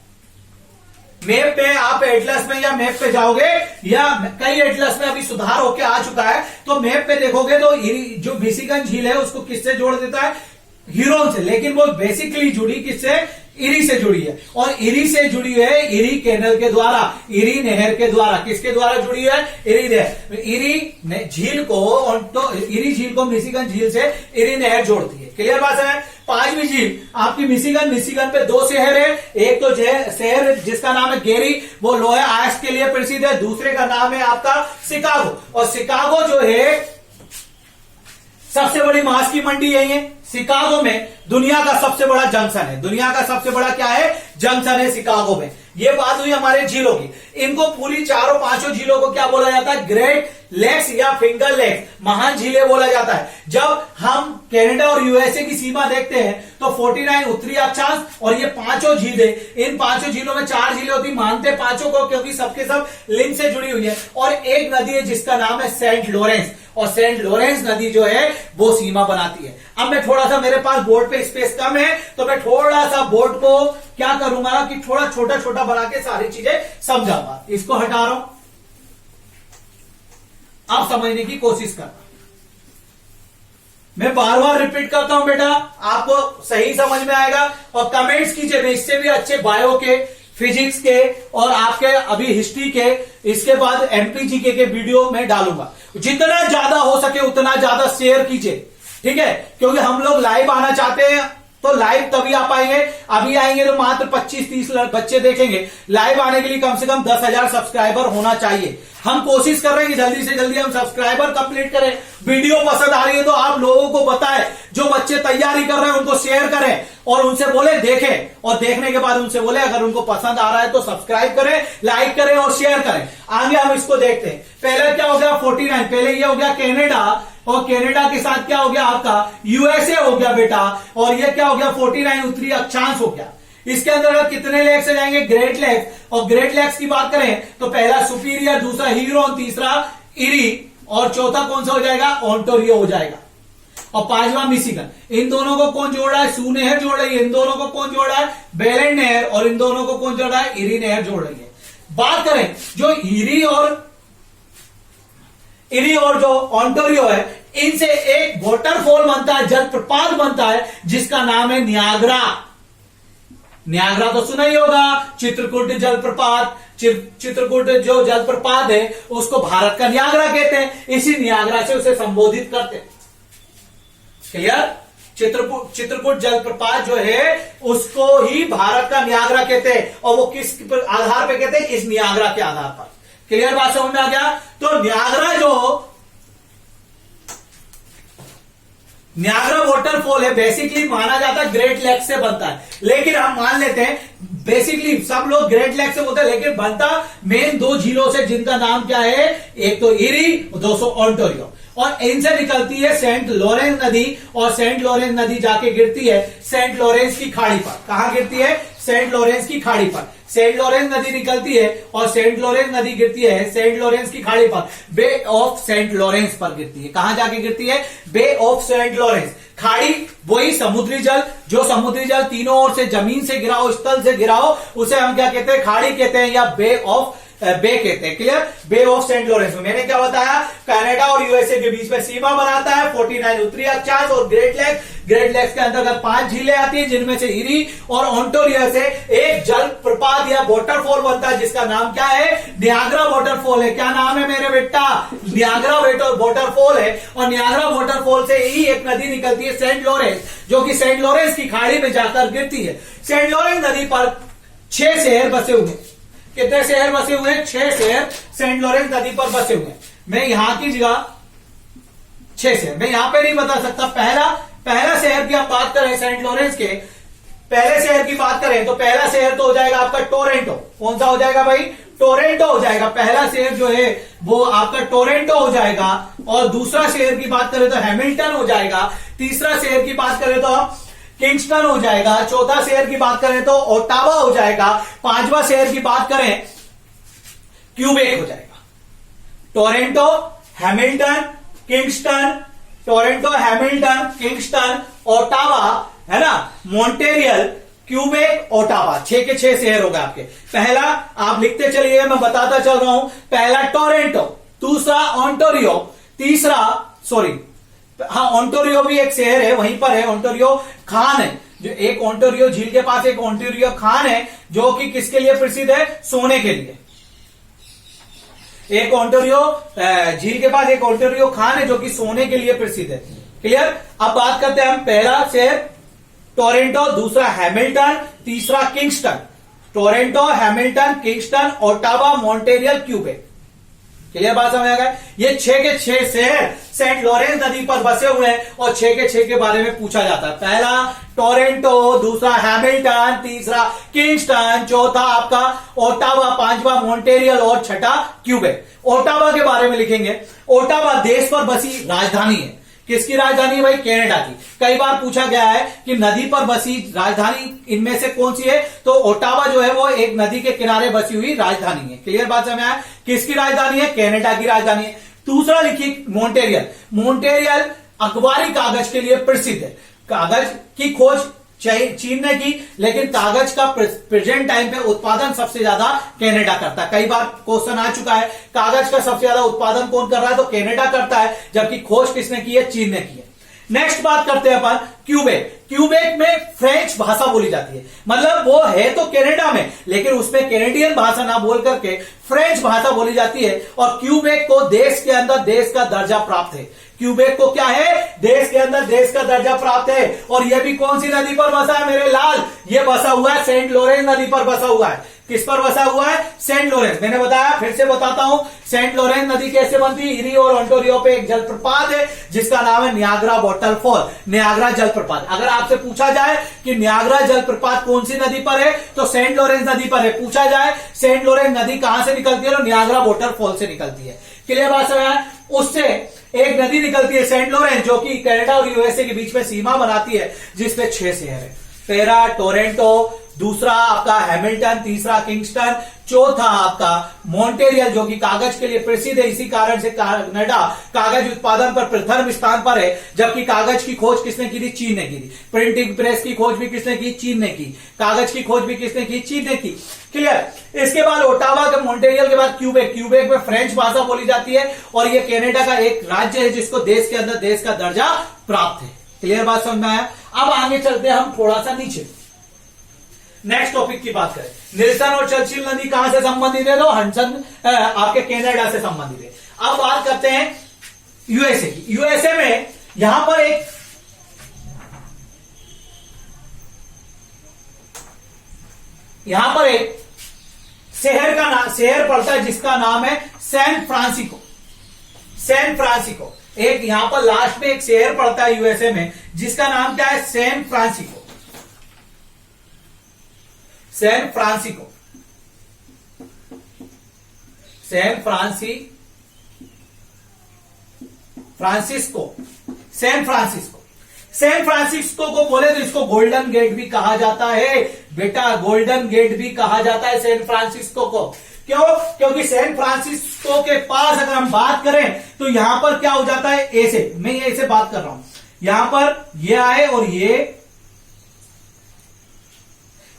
मैप पे आप एटलस में या मैप पे जाओगे, या कई एटलस में अभी सुधार होके आ चुका है, तो मैप पे देखोगे तो जो मिशिगन झील है उसको किससे जोड़ देता है? ह्यूरोन से। लेकिन वो बेसिकली जुड़ी किससे? इरी से जुड़ी है, और इरी से जुड़ी है इरी कैनल के द्वारा, इरी नहर के द्वारा। किसके द्वारा जुड़ी है? इरी नहर। इरी झील को मिशिगन झील से इरी नहर जोड़ती है। क्लियर बात है? 5वीं झील आपकी मिशिगन पे 2 शहर है। एक तो शहर जिसका नाम है गेरी, वो लोहे आयस्क के लिए प्रसिद्ध है। दूसरे का नाम है आपका शिकागो, और शिकागो जो है सबसे बड़ी मांस की मंडी यही है। शिकागो में दुनिया का सबसे बड़ा जंक्शन है। दुनिया का सबसे बड़ा क्या है? जंक्शन है शिकागो में। ये बात हुई हमारे झीलों की। इनको पूरी 4-5 झीलों को क्या बोला जाता है? ग्रेट लेक्स या फिंगर लेक्स, महान झीलें बोला जाता है। जब हम कनाडा और यूएसए की सीमा देखते हैं तो 49 उत्तरी अक्षांश और ये 5 झीलें, इन 5 झीलों में 4 झीलें होती, मानते 5 को क्योंकि सबके सब लिंक से जुड़ी हुई है। और एक नदी है जिसका नाम है सेंट लॉरेंस, और सेंट लॉरेंस नदी जो है वो सीमा बनाती है। अब मैं थोड़ा सा, मेरे पास बोर्ड पे स्पेस कम है तो मैं थोड़ा सा बोर्ड को क्या करूंगा कि थोड़ा छोटा छोटा बना के सारी चीजें समझाऊंगा। इसको हटा रहा हूं, आप समझने की कोशिश करना। मैं बार बार रिपीट करता हूं बेटा, आपको सही समझ में आएगा। और कमेंट्स कीजिए, मैं इससे भी अच्छे बायो के, फिजिक्स के और आपके अभी हिस्ट्री के, इसके बाद एमपीजीके के वीडियो में डालूंगा। जितना ज्यादा हो सके उतना ज्यादा शेयर कीजिए, ठीक है? क्योंकि हम लोग लाइव आना चाहते हैं तो लाइव तभी आ पाएंगे। अभी आएंगे तो मात्र 25-30 बच्चे देखेंगे। लाइव आने के लिए कम से कम 10,000 सब्सक्राइबर होना चाहिए। हम कोशिश कर रहे हैं कि जल्दी से जल्दी हम सब्सक्राइबर कंप्लीट करें। वीडियो पसंद आ रही है तो आप लोगों को बताएं, जो बच्चे तैयारी कर रहे हैं उनको शेयर करें और उनसे बोले देखें, और देखने के बाद उनसे बोले अगर उनको पसंद आ रहा है तो सब्सक्राइब करें, लाइक करें और शेयर करें। आगे हम इसको देखते हैं। पहले क्या हो गया 49, पहले ये हो गया कनाडा, और कनाडा के साथ क्या हो गया आपका यूएसए हो गया बेटा, और ये क्या हो गया 49 उत्तरी अक्षांश हो गया। इसके अंदर कितने लेक्स आ जाएंगे, ग्रेट लेक्स, और ग्रेट लेक्स की बात करें तो पहला सुपीरियर, दूसरा ह्यूरॉन, तीसरा इरी और चौथा कौन सा हो जाएगा, ओंटारियो हो जाएगा, और पांचवा मिशिगन। इन दोनों को कौन जोड़ रहा है, सू नहर जोड़ रही है। इन दोनों को कौन जोड़ रहा है, बेलेन नहर, और इन दोनों को कौन जोड़ रहा है, इरी नहर जोड़ रही है। बात करें जो इरी और जो ओंटारियो है, इनसे एक वाटरफॉल बनता है, जलप्रपात बनता है, जिसका नाम है नियाग्रा। नियाग्रा तो सुना ही होगा, चित्रकूट जलप्रपात। चित्रकूट जो जलप्रपात है उसको भारत का नियाग्रा कहते हैं, इसी नियाग्रा से उसे संबोधित करते हैं। क्लियर? चित्रकूट जलप्रपात जो है उसको ही भारत का नियाग्रा कहते हैं, और वो किस आधार पे कहते हैं, इस नियाग्रा के आधार पर। क्लियर बात समझ में आ गया? तो नियाग्रा वाटरफॉल है, बेसिकली माना जाता है ग्रेट लेक से बनता है, लेकिन हम मान लेते हैं बेसिकली सब लोग ग्रेट लेक से बोलते हैं, लेकिन बनता मेन दो झीलों से, जिनका नाम क्या है, एक तो इरी, दूसरा ओंटारियो, और इनसे निकलती है सेंट लॉरेंस नदी, और सेंट लॉरेंस नदी जाके गिरती है सेंट लॉरेंस की खाड़ी पर। कहां गिरती है, सेंट लॉरेंस की खाड़ी पर। सेंट लॉरेंस नदी निकलती है और सेंट लॉरेंस नदी गिरती है सेंट लॉरेंस की खाड़ी पर, बे ऑफ सेंट लॉरेंस पर गिरती है। कहां जाके गिरती है, बे ऑफ सेंट लॉरेंस। खाड़ी वही समुद्री जल, जो समुद्री जल तीनों ओर से, जमीन से गिरा हो, स्थल से गिरा हो, उसे हम क्या कहते हैं, खाड़ी कहते हैं, या बे ऑफ बे कहते हैं। Clear? Bay of Saint Lawrence में मैंने क्या बताया, कनाडा और यूएसए के बीच में सीमा बनाता है 49 उत्तरी अक्षांश, और ग्रेट लेक्स के अंतर्गत 5 झीलें आती हैं, जिनमें से इरी और ओंटारियो से एक जल प्रपात या वाटरफॉल बनता है, जिसका नाम क्या है, नियाग्रा वाटरफॉल है। क्या नाम है मेरे बेटा, नियाग्रा वाटरफॉल है। और नियाग्रा वाटरफॉल से ही एक नदी निकलती है सेंट लॉरेंस, जो कि सेंट लॉरेंस की खाड़ी में जाकर गिरती है। सेंट लॉरेंस नदी पर 6 शहर बसे हुए। कितने शहर बसे हुए हैं, 6 शहर सेंट लॉरेंस नदी पर बसे हुए हैं। मैं यहां की जगह 6 शहर मैं यहां पे नहीं बता सकता। पहला शहर की आप बात करें, सेंट लॉरेंस के पहले शहर की बात करें तो पहला शहर तो हो जाएगा आपका टोरंटो। कौन सा हो जाएगा भाई, टोरंटो हो जाएगा। पहला शहर जो है वो आपका टोरंटो हो जाएगा। और दूसरा शहर की बात करें तो हैमिल्टन हो जाएगा। तीसरा शहर की बात करें तो किंगस्टन हो जाएगा। चौथा शहर की बात करें तो ओटावा हो जाएगा। पांचवा शहर की बात करें क्यूबेक हो जाएगा। Toronto, Hamilton, Kingston, Toronto, Hamilton, Kingston, Ottawa, है ना, मॉन्ट्रियल, क्यूबेक, ओटावा, 6 के 6 शहर हो गए आपके। पहला आप लिखते चलिए, मैं बताता चल रहा हूं। पहला टोरंटो, दूसरा ओंटारियो, तीसरा ओंटारियो भी एक शहर है, वहीं पर है। ओंटारियो खान है, जो एक ओंटारियो झील के पास एक ओंटारियो खान है, जो कि किसके लिए प्रसिद्ध है, सोने के लिए। एक ओंटारियो झील के पास एक ओंटारियो खान है, जो कि सोने के लिए प्रसिद्ध है। क्लियर? अब बात करते हैं हम। पहला शहर टोरंटो, दूसरा हैमिल्टन, तीसरा Kingston. Toronto, Hamilton, Kingston, Ottawa, Montreal, Quebec. Clear बात समझ आ गया? ये 6 के 6 शहर सेंट लॉरेंस नदी पर बसे हुए हैं और 6 के 6 के बारे में पूछा जाता है। पहला टोरंटो, दूसरा हैमिल्टन, तीसरा किंगस्टन, चौथा आपका ओटावा, पांचवा मॉन्ट्रियल और छठा क्यूबेक। ओटावा के बारे में लिखेंगे। ओटावा देश पर बसी राजधानी है। किसकी राजधानी है भाई? कनाडा की। कई बार पूछा गया है कि नदी पर बसी राजधानी इनमें से कौन सी है, तो ओटावा जो है वो एक नदी के किनारे बसी हुई राजधानी है। क्लियर बात समझ आया? किसकी राजधानी है? कनाडा की राजधानी है। दूसरा लिखिए मॉन्ट्रियल। मॉन्ट्रियल अखबारी कागज के लिए प्रसिद्ध है। कागज की खोज चीन ने की, लेकिन कागज का प्रेजेंट टाइम पे उत्पादन सबसे ज्यादा कनाडा करता है। कई बार क्वेश्चन आ चुका है, कागज का सबसे ज्यादा उत्पादन कौन कर रहा है, तो कनाडा करता है, जबकि खोज किसने की है? चीन ने की है। नेक्स्ट बात करते हैं अपन क्यूबेक। क्यूबेक में फ्रेंच भाषा बोली जाती है, मतलब वो है तो कनाडा में लेकिन उसमें कैनेडियन भाषा ना बोल करके फ्रेंच भाषा बोली जाती है। और क्यूबेक को देश के अंदर देश का दर्जा प्राप्त है। क्यूबेक को क्या है? देश के अंदर देश का दर्जा प्राप्त है। और यह भी कौन सी नदी पर बसा है मेरे लाल? ये बसा हुआ है सेंट लॉरेंस नदी पर बसा हुआ है। किस पर बसा हुआ है? Saint Lawrence. मैंने बताया, फिर से बताता हूं, सेंट लॉरेंस नदी कैसे बनती है? इरी और ओंटारियो पे एक जलप्रपात है जिसका नाम है नियाग्रा वाटरफॉल, नियाग्रा जलप्रपात। अगर आपसे पूछा जाए कि नियाग्रा जलप्रपात कौन सी नदी पर है तो सेंट लॉरेंस नदी पर है। पूछा जाए सेंट लॉरेंस नदी कहां से निकलती है तो नियाग्रा वाटरफॉल से निकलती है। क्लियर बात है? उससे एक नदी निकलती है सेंट लॉरेंस जो कि कनाडा और यूएसए के बीच में सीमा बनाती है, जिसपे 6 शहर है। पहला टोरंटो, दूसरा आपका हैमिल्टन, तीसरा किंगस्टन, चौथा आपका मॉन्ट्रियल जो कि कागज के लिए प्रसिद्ध है। इसी कारण से कनाडा कागज उत्पादन पर प्रथम स्थान पर है, जबकि कागज की खोज किसने की थी? चीन ने की थी। प्रिंटिंग प्रेस की खोज भी किसने की? चीन ने की। कागज की खोज भी किसने की? चीन ने की। क्लियर? इसके बाद ओटावा के मॉन्ट्रियल के बाद क्यूबेक। क्यूबेक में फ्रेंच भाषा बोली जाती है और यह कनाडा का एक राज्य है जिसको देश के अंदर देश का दर्जा प्राप्त है। क्लियर बात समझ में आया? अब आगे चलते हैं हम थोड़ा सा नीचे, नेक्स्ट टॉपिक की बात करें। निल्सन और चर्चिल नदी कहां से संबंधित है? तो हडसन आपके कनाडा से संबंधित है। अब बात करते हैं यूएसए की। यूएसए में यहां पर एक शहर का नाम, शहर पड़ता है जिसका नाम है सैन फ्रांसिस्को। सैन फ्रांसिस्को एक यहां पर लास्ट में एक शहर पड़ता है यूएसए में जिसका नाम क्या है? San Francisco. San Francisco, San Francisco, San Francisco. San Francisco को बोले तो इसको गोल्डन गेट भी कहा जाता है बेटा, गोल्डन गेट भी कहा जाता है सैन फ्रांसिस्को को। क्यों? क्योंकि सैन फ्रांसिस्को के पास अगर हम बात करें तो यहां पर क्या हो जाता है? ऐसे, मैं ऐसे बात कर रहा हूं, यहां पर ये आए और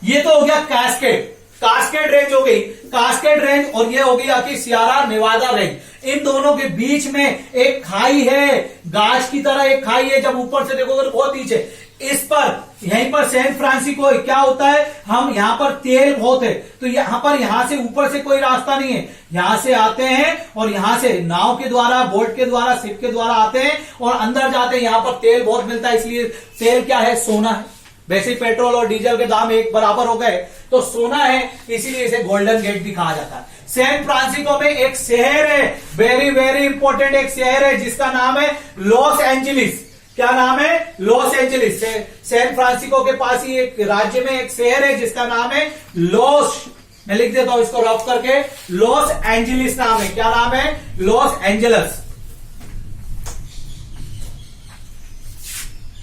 ये तो हो गया कास्केड, कास्केड रेंज हो गई, कास्केड रेंज, और ये हो गई आपकी सियारा नेवादा रेंज। इन दोनों के बीच में एक खाई है, गाज की तरह एक खाई है। जब ऊपर से देखोगे तो बहुत नीचे, इस पर यहीं पर सैन फ्रांसिस्को क्या होता है? हम यहां पर तेल बहुत है तो यहां से ऊपर से कोई रास्ता नहीं है, यहां से आते हैं और यहां से नाव के द्वारा, बोट के द्वारा, शिप के द्वारा आते हैं और अंदर जाते हैं। यहां पर तेल बहुत मिलता है, इसलिए तेल क्या है? सोना है। वैसे ही पेट्रोल और डीजल के दाम एक बराबर हो गए तो सोना है, इसीलिए इसे गोल्डन गेट भी कहा जाता है। सैन फ्रांसिस्को में एक शहर है, वेरी वेरी इंपॉर्टेंट एक शहर है जिसका नाम है लॉस एंजलिस। क्या नाम है? Los Angeles. सैन फ्रांसिस्को के पास ही एक राज्य में एक शहर है जिसका नाम है लॉस, मैं लिख देता हूं इसको रफ करके, लॉस एंजलिस नाम है। क्या नाम है? Los Angeles.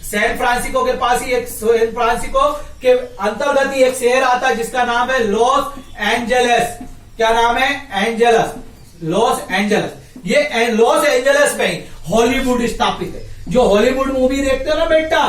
सैन फ्रांसिस्को के पास ही एक, सैन फ्रांसिस्को के अंतर्गत ही एक शहर आता है जिसका नाम है लॉस एंजलस। क्या नाम है? Angeles, Los Angeles. ये लॉस एंजलस में ही हॉलीवुड स्थापित है। जो हॉलीवुड मूवी देखते हो ना बेटा,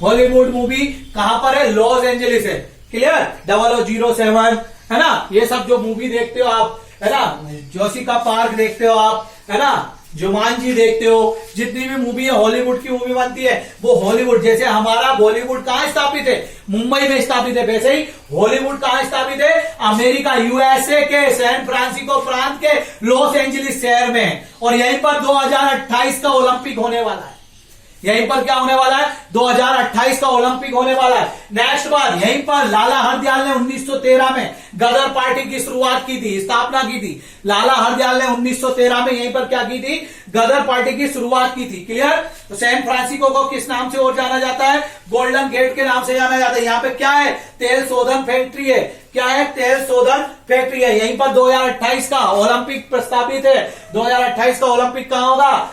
हॉलीवुड मूवी कहां पर है? लॉस एंजलिस है। क्लियर? 007 है ना, ये सब जो मूवी देखते हो आप, है ना, जोशिका पार्क देखते हो आप, है ना, जुमांजी देखते हो, जितनी भी मूवी है हॉलीवुड की मूवी बनती है वो हॉलीवुड, जैसे हमारा बॉलीवुड कहां स्थापित है? मुंबई में स्थापित है, वैसे ही हॉलीवुड कहां स्थापित है? अमेरिका, यूएसए के सैन फ्रांसिस्को प्रांत के लॉस एंजलिस शहर में। और यहीं पर 2028 का ओलंपिक होने वाला है। यहीं पर क्या होने वाला है? 2028 का ओलंपिक होने वाला है। नेक्स्ट बात, यहीं पर लाला हरदयाल ने 1913 में गदर पार्टी की शुरुआत की थी, स्थापना की थी। लाला हरदयाल ने 1913 में यहीं पर क्या की थी? गदर पार्टी की शुरुआत की थी। क्लियर? तो सैन फ्रांसिस्को को किस नाम से और जाना जाता है? गोल्डन गेट के नाम से जाना जाता है। यहाँ पे क्या है? तेल शोधन फैक्ट्री है। क्या है? तेल शोधन फैक्ट्री है। यहीं पर 2028 का ओलंपिक प्रस्तावित है। 2028 का ओलंपिक कहां होगा?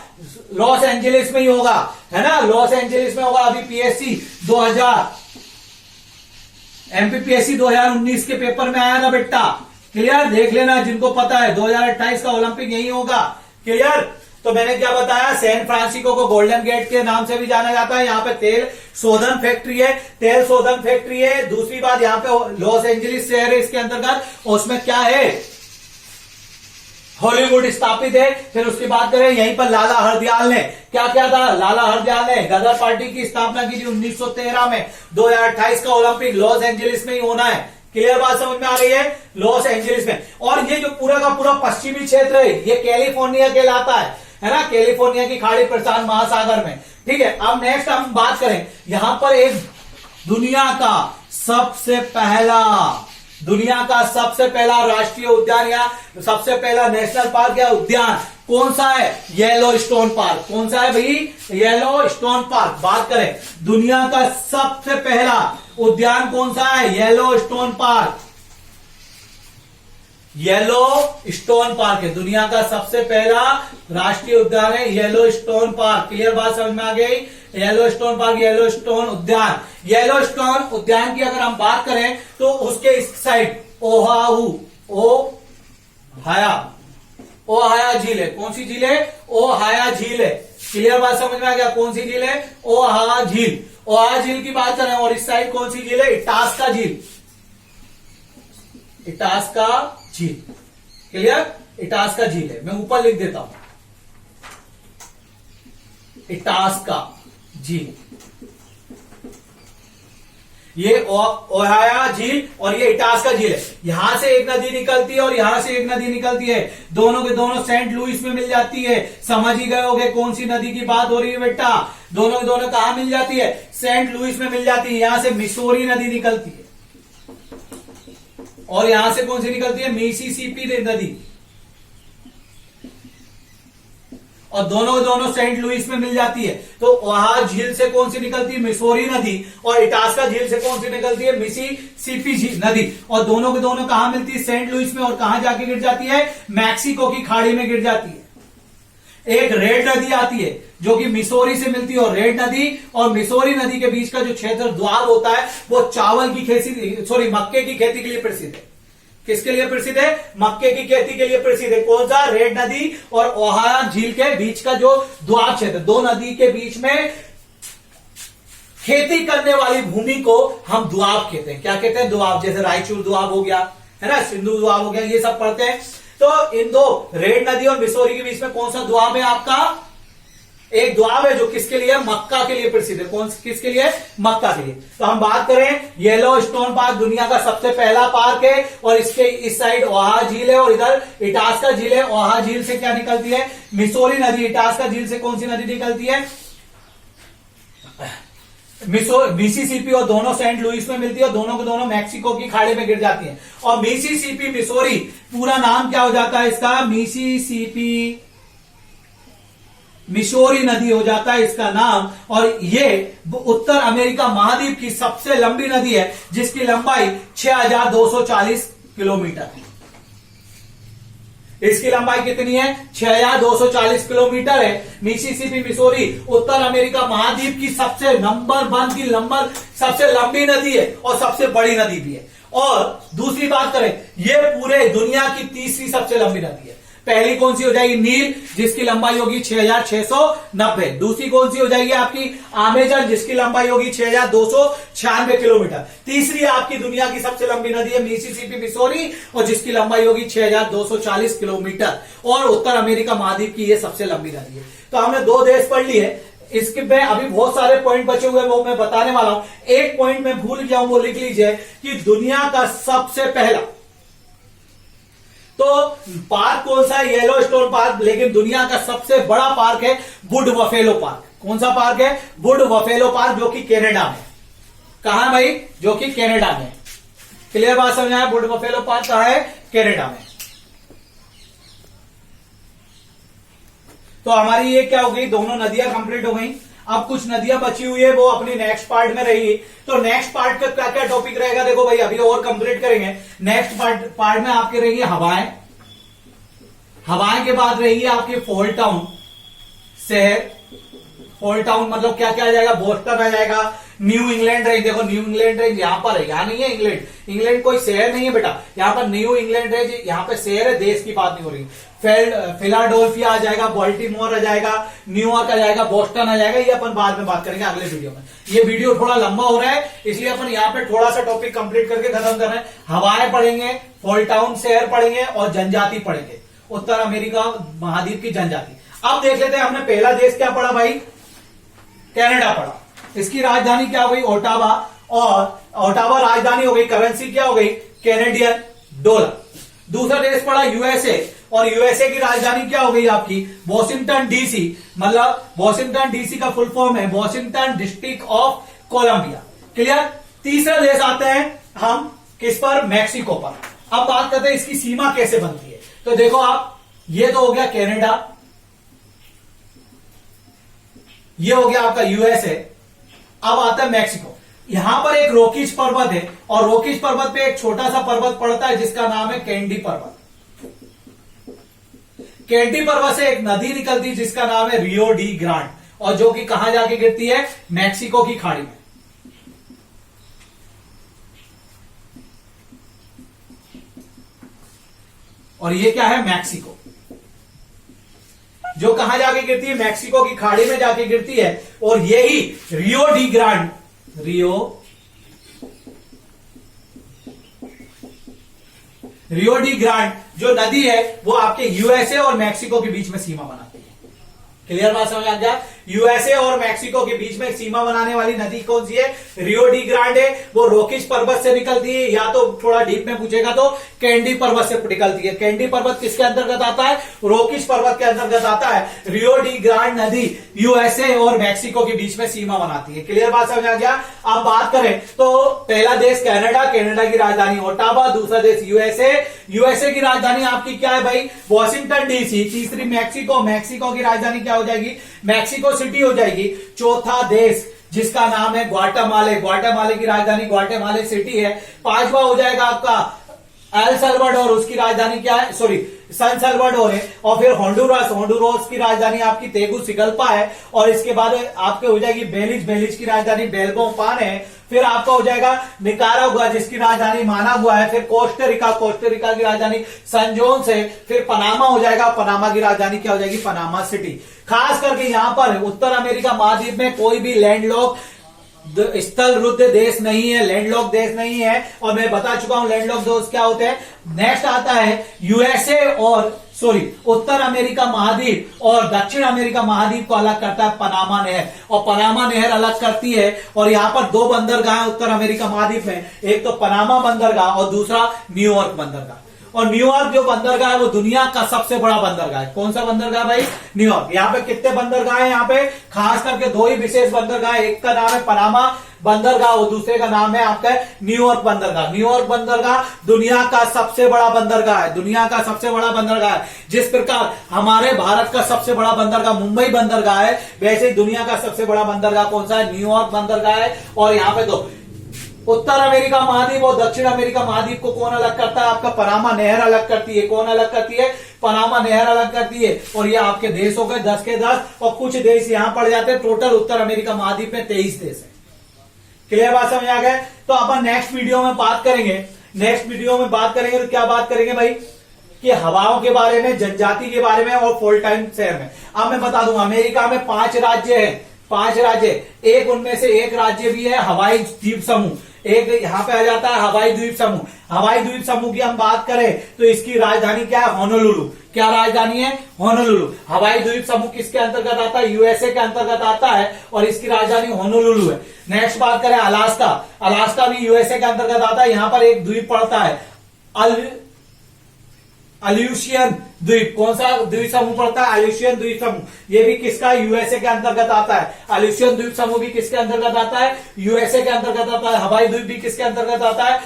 लॉस एंजलिस में ही होगा, है ना, लॉस एंजलिस में होगा। अभी पीएससी 2000 एमपीपीएससी 2019 के पेपर में आया था बेटा। क्लियर? देख लेना जिनको पता है, 2028 का ओलंपिक यही होगा। क्लियर? तो मैंने क्या बताया? सैन फ्रांसिस्को को गोल्डन गेट के नाम से भी जाना जाता है। यहाँ पे तेल शोधन फैक्ट्री है, तेल शोधन फैक्ट्री है। दूसरी बात, यहाँ पे लॉस एंजलिस शहर है इसके अंतर्गत, और उसमें क्या है? हॉलीवुड स्थापित है। फिर उसकी बात करें यहीं पर लाला हरदयाल ने क्या किया था, लाला हरदयाल ने गदर पार्टी की स्थापना की थी 1913 में। 2028 का ओलंपिक लॉस एंजलिस में ही होना है। क्लियर बात समझ में आ रही है, लॉस एंजलिस में। और ये जो पूरा का पूरा पश्चिमी क्षेत्र है ये कैलिफोर्निया कहलाता है ना, कैलिफोर्निया की खाड़ी प्रशांत महासागर में। ठीक है, अब नेक्स्ट हम बात करें, यहां पर एक दुनिया का सबसे पहला राष्ट्रीय उद्यान या सबसे पहला नेशनल पार्क या उद्यान कौन सा है, येलो स्टोन पार्क। कौन सा है भाई, येलो स्टोन पार्क। बात करें दुनिया का सबसे पहला उद्यान कौन सा है, yellow stone park. Yellow stone park है दुनिया का सबसे पहला राष्ट्रीय उद्यान है, येलो स्टोन पार्क। क्लियर बात समझ में आ गई, yellow stone park, yellow stone उद्यान। येलो स्टोन उद्यान की अगर हम बात करें तो उसके इस साइड ओहाया झील है। कौन सी झील है, ओहाया झील है। क्लियर बात समझ में आ गया, कौन सी झील है, ओहाया झील। ओहाया झील की बात करें और इस साइड कौन सी झील है, इटास्का झील, इटास्का झील। क्लियर, इटास्का झील है, मैं ऊपर लिख देता हूं, इटास्का झील। ये ओहाया झील और ये इटास्का झील है। यहां से एक नदी निकलती है और यहां से एक नदी निकलती है, दोनों के दोनों सेंट लुइस में मिल जाती है। समझ ही गए होगे कौन सी नदी की बात हो रही है बेटा, दोनों के दोनों कहां मिल जाती है, सेंट लुइस में मिल जाती है। यहां से मिसौरी नदी निकलती है और यहां से कौन सी निकलती है, मिसिसिपी नदी, और दोनों सेंट लुइस में मिल जाती है। तो वहां झील से कौन सी निकलती है, मिसौरी नदी, और इटास्का झील से कौन सी निकलती है, मिसिसिपी नदी। और दोनों के दोनों कहां मिलती है, सेंट लुइस में, और कहां जाके गिर जाती है, मैक्सिको की खाड़ी में गिर जाती है। एक रेड नदी आती है जो कि मिसौरी से मिलती है, और रेड नदी और मिसौरी नदी के बीच का जो क्षेत्र द्वार होता है वो चावल की खेती, मक्के की खेती के लिए प्रसिद्ध है। किसके लिए प्रसिद्ध है, मक्के की खेती के लिए प्रसिद्ध है। कौन सा, रेड नदी और ओहाया झील के बीच का जो द्वार क्षेत्र, दो नदी के बीच में खेती करने वाली भूमि को हम दुआब कहते हैं। क्या कहते हैं, दुआब। जैसे रायचूर दुआब हो गया है ना, सिंधु दुआब हो गया, ये सब पढ़ते हैं। तो इन दो रेड नदी और मिसौरी के बीच में कौन सा दुआब है आपका, एक द्वाब है जो किसके लिए, मक्का के लिए प्रसिद्ध है। कौन किसके लिए, मक्का के लिए। तो हम बात करें येलो स्टोन पार्क दुनिया का सबसे पहला पार्क है, और इसके इस साइड ओहाया झील है और इधर इटास्का झील है। ओहाया झील से क्या निकलती है, मिसौरी नदी। इटास्का झील से कौन सी नदी निकलती है, मिसिसिपी, और दोनों सेंट लुइस में मिलती है, और दोनों के दोनों मैक्सिको की खाड़ी में गिर जाती है। और मिसिसिपी मिसौरी पूरा नाम क्या हो जाता है इसका, मिसिसिपी मिसौरी नदी हो जाता है इसका नाम। और ये उत्तर अमेरिका महाद्वीप की सबसे लंबी नदी है जिसकी लंबाई 6240 किलोमीटर है। इसकी लंबाई कितनी है, 6240 किलोमीटर है। मिसिसिपी मिसौरी उत्तर अमेरिका महाद्वीप की सबसे सबसे लंबी नदी है और सबसे बड़ी नदी भी है। और दूसरी बात करें, यह पूरे दुनिया की तीसरी सबसे लंबी नदी है। पहली कौन सी हो जाएगी, नील, जिसकी लंबाई होगी 6690। दूसरी कौन सी हो जाएगी आपकी, अमेजन, जिसकी लंबाई होगी 6296 किलोमीटर। तीसरी आपकी दुनिया की सबसे लंबी नदी है मिसिसिपी मिसौरी, और जिसकी लंबाई होगी 6240 किलोमीटर, और उत्तर अमेरिका महाद्वीप की यह सबसे लंबी नदी है। तो हमने दो देश पढ़ लिए। इसके में अभी बहुत सारे पॉइंट बचे हुए वो मैं बताने वाला हूं। एक पॉइंट मैं भूल गया हूं, वो लिख लीजिए कि दुनिया का सबसे पहला तो पार्क कौन सा है, येलो स्टोन पार्क। लेकिन दुनिया का सबसे बड़ा पार्क है वुड बफेलो पार्क। कौन सा पार्क है, वुड बफेलो पार्क, जो कि कनाडा में। कहां भाई, जो कि कनाडा में। क्लियर बात समझ आया, वुड बफेलो पार्क कहां है, कनाडा में। तो हमारी ये क्या हो गई, दोनों नदियां कंप्लीट हो गई। अब कुछ नदियां बची हुई है, वो अपनी नेक्स्ट पार्ट में रहेगी। तो नेक्स्ट पार्ट का क्या क्या टॉपिक रहेगा, देखो भाई अभी और कंप्लीट करेंगे। नेक्स्ट पार्ट में आपके रहेगी हवाएं। हवाएं के बाद रहेगी आपकी फॉल टाउन शहर। फॉल टाउन मतलब क्या क्या आ जाएगा, बोस्टन आ जाएगा, न्यू इंग्लैंड रेंज। देखो न्यू इंग्लैंड रेंज यहां पर है, यहां नहीं है इंग्लैंड। इंग्लैंड कोई शहर नहीं है बेटा, यहां पर न्यू इंग्लैंड रेंज, यहां पे शहर है, देश की बात नहीं हो रही। फिलाडेल्फिया आ जाएगा, बाल्टीमोर आ जाएगा, न्यूयॉर्क आ जाएगा, बोस्टन आ जाएगा। ये अपन बाद में बात करेंगे अगले वीडियो में। ये वीडियो थोड़ा लंबा हो रहा है, इसलिए अपन यहाँ पे थोड़ा सा टॉपिक कंप्लीट करके खत्म कर रहे हैं। हवाएं पढ़ेंगे, फॉल टाउन शहर पढ़ेंगे, और जनजाति पढ़ेंगे। उत्तर अमेरिका महाद्वीप की जनजाति। अब देख लेते हैं, हमने पहला देश क्या पढ़ा भाई, कनाडा पढ़ा। इसकी राजधानी क्या हो गई, ओटावा, और ओटावा राजधानी हो गई, करेंसी क्या हो गई, कैनेडियन डॉलर। दूसरा देश पढ़ा यूएसए, और यूएसए की राजधानी क्या हो गई आपकी, वॉशिंगटन डीसी, मतलब वॉशिंगटन डीसी का फुल फॉर्म है Washington district of Columbia. Clear. तीसरा देश आते हैं हम किस पर, मैक्सिको पर। अब बात करते हैं इसकी सीमा कैसे बनती है। तो देखो आप, ये तो हो गया कनाडा, ये हो गया आपका यूएसए। अब आता है मैक्सिको। यहां पर एक रोकीज पर्वत है, और रोकीज पर्वत पे एक छोटा सा पर्वत पड़ता है जिसका नाम है कैंडी पर्वत। कैंडी पर्वत से एक नदी निकलती है जिसका नाम है रियो डी ग्रांड, और जो कि कहां जाके गिरती है, मैक्सिको की खाड़ी में। और ये क्या है, मैक्सिको, जो कहां जाके गिरती है, मैक्सिको की खाड़ी में जाके गिरती है। और यही Rio de grand, Rio de grand जो नदी है वो आपके यूएसए और मैक्सिको के बीच में सीमा बनाती है। क्लियर बात समझ आ गया। यूएसए और मैक्सिको के बीच में सीमा बनाने वाली नदी कौन सी है, रियो डी ग्रांड है। वो रोकीज पर्वत से निकलती है, या तो थोड़ा डीप में पूछेगा तो कैंडी पर्वत से निकलती है। कैंडी पर्वत किसके अंतर्गत आता है, रोकीज पर्वत के अंतर्गत आता है। रियो डी ग्रांड नदी यूएसए और मैक्सिको के बीच में सीमा बनाती है। क्लियर बात समझ आ गया। अब बात करें तो पहला देश कनाडा, कनाडा की राजधानी ओटावा। दूसरा देश यूएसए, यूएसए की राजधानी आपकी क्या है भाई, वॉशिंगटन डीसी। तीसरी मैक्सिको, मैक्सिको की राजधानी क्या हो जाएगी, मैक्सिको सिटी हो जाएगी। चौथा देश जिसका नाम है ग्वाटेमाला, ग्वाटेमाला की राजधानी ग्वाटेमाला सिटी है। पांचवा हो जाएगा आपका एल सल्वाडोर, उसकी राजधानी क्या है, सॉरी सन सल्वाडोर है। और फिर होंडुरास, होंडुरास की राजधानी आपकी तेगुसिगल्पा है। और इसके बाद आपके हो जाएगी बेलिज, बेलिज की राजधानी बेल्बोपान है। फिर आपका हो जाएगा निकारागुआ जिसकी राजधानी मानागुआ है। फिर कोस्टारिका, कोस्टारिका की राजधानी सन जोस है। फिर पनामा हो जाएगा, पनामा की राजधानी क्या हो जाएगी, पनामा सिटी। खास करके यहां पर उत्तर अमेरिका महाद्वीप में कोई भी लैंडलॉक स्थल रुद्ध देश नहीं है, लैंडलॉक देश नहीं है। और मैं बता चुका हूं लैंडलॉक देश क्या होते हैं। नेक्स्ट आता है यूएसए और उत्तर अमेरिका महाद्वीप और दक्षिण अमेरिका महाद्वीप को अलग करता है पनामा नहर, और पनामा नहर अलग करती है। और यहां पर दो बंदरगाह है उत्तर अमेरिका महाद्वीप में, एक तो पनामा बंदरगाह और दूसरा न्यूयॉर्क बंदरगाह। और न्यूयॉर्क जो बंदरगाह है वो दुनिया का सबसे बड़ा बंदरगाह है। कौन सा बंदरगाह भाई, न्यूयॉर्क। यहाँ पे कितने बंदरगाह है, यहाँ पे खास करके दो ही विशेष बंदरगाह है। एक का नाम है पनामा बंदरगाह और दूसरे का नाम है आपका न्यूयॉर्क बंदरगाह। न्यूयॉर्क बंदरगाह दुनिया का सबसे बड़ा बंदरगाह है, दुनिया का सबसे बड़ा बंदरगाह है। जिस प्रकार हमारे भारत का सबसे बड़ा बंदरगाह मुंबई बंदरगाह है, वैसे ही दुनिया का सबसे बड़ा बंदरगाह कौन सा है, न्यूयॉर्क बंदरगाह है। और यहाँ पे दो, उत्तर अमेरिका महाद्वीप और दक्षिण अमेरिका महाद्वीप को कौन अलग करता है, आपका पनामा नहर अलग करती है। कौन अलग करती है, पनामा नहर अलग करती है। और ये आपके देश हो गए 10 के 10, और कुछ देश यहां पड़ जाते हैं। टोटल उत्तर अमेरिका महाद्वीप में 23 देश है। क्लियर बात समझ आ गए। तो अपन नेक्स्ट वीडियो में बात करेंगे, नेक्स्ट वीडियो में बात करेंगे तो क्या बात करेंगे भाई, कि हवाओं के बारे में, जनजाति के बारे में और फुल टाइम शहर में। अब मैं बता दूंगा अमेरिका में 5 राज्य है, 5 राज्य, एक उनमें से एक राज्य भी है हवाई द्वीप समूह। एक यहां पे आ जाता है हवाई द्वीप समूह। हवाई द्वीप समूह की हम बात करें तो इसकी राजधानी क्या है, होनोलुलु। क्या राजधानी है, होनोलुलु। हवाई द्वीप समूह किसके अंतर्गत आता है, यूएसए के अंतर्गत आता है, और इसकी राजधानी होनोलुलु है। नेक्स्ट बात करें अलास्का, अलास्का भी यूएसए के अंतर्गत आता है। यहां पर एक द्वीप पड़ता है अल्यूशियन द्वीप। कौन सा द्वीप समूह पड़ता है, अल्यूशियन द्वीप समूह। ये भी किसका, यूएसए के अंतर्गत आता है। अल्यूशियन द्वीप समूह भी किसके अंतर्गत आता है, यूएसए के अंतर्गत आता है। हवाई द्वीप भी किसके अंतर्गत आता है,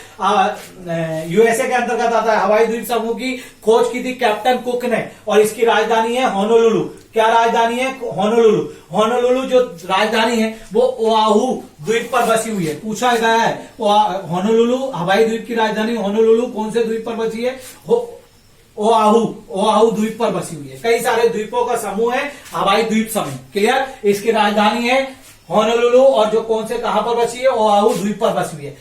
यूएसए के अंतर्गत आता है। हवाई द्वीप समूह की खोज की थी कैप्टन कुक ने, और इसकी राजधानी है होनोलुलु। क्या राजधानी है, होनोलुलु। होनोलुलु जो राजधानी है वो ओआहू द्वीप पर बसी हुई है। पूछा गया है होनोलुलु हवाई द्वीप की राजधानी होनोलुलु कौन से द्वीप पर बसी है, ओआहू, ओआहू द्वीप पर बसी हुई है। कई सारे द्वीपों का समूह है हवाई द्वीप समूह। क्लियर। इसकी राजधानी है होनोलुलु, और जो कौन से कहां पर बसी है, ओआहू द्वीप पर बसी हुई है।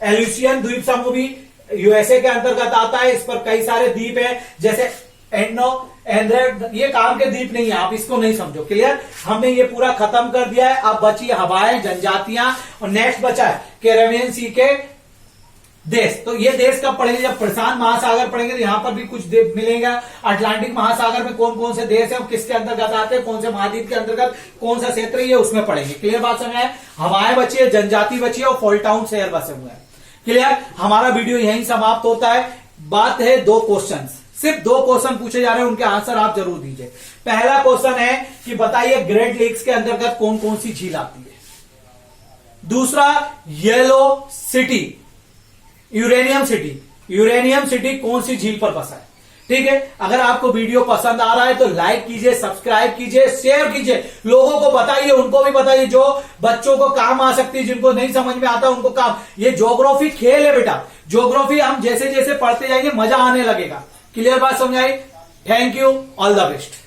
एल्यूशियन द्वीप समूह भी यूएसए के अंतर्गत आता है। इस पर कई सारे द्वीप है, जैसे एंड्रेड, ये काम के द्वीप नहीं है, आप इसको नहीं समझो। क्लियर। हमने ये पूरा खत्म कर दिया है। अब बची हवाएं, जनजातियां, और नेक्स्ट बचा है कैरेबियन सी के देश, तो ये देश कब पढ़ेंगे, जब प्रशांत महासागर पढ़ेंगे तो यहां पर भी कुछ मिलेगा। अटलांटिक महासागर में कौन कौन से देश है, किसके अंतर्गत आते हैं, कौन से महाद्वीप के अंतर्गत कौन सा क्षेत्र है, ये उसमें पढ़ेंगे। क्लियर बात समझ आए? हवाएं बची है, जनजाति बची है और फॉल टाउन शहर बसे हुए हैं। क्लियर? हमारा वीडियो यहीं समाप्त होता है। बात है 2 क्वेश्चन, सिर्फ 2 क्वेश्चन पूछे जा रहे हैं, उनके आंसर आप जरूर दीजिए। पहला क्वेश्चन है कि बताइए ग्रेट लेक्स के अंतर्गत कौन कौन सी झील आती है। दूसरा, येलो सिटी, यूरेनियम सिटी कौन सी झील पर बसा है। ठीक है, अगर आपको वीडियो पसंद आ रहा है तो लाइक कीजिए, सब्सक्राइब कीजिए, शेयर कीजिए, लोगों को बताइए, उनको भी बताइए जो बच्चों को काम आ सकती है, जिनको नहीं समझ में आता उनको काम। ये ज्योग्राफी खेल है बेटा, ज्योग्राफी हम जैसे जैसे पढ़ते जाएंगे मजा आने लगेगा। क्लियर बात समझ आई? Thank you, all the best.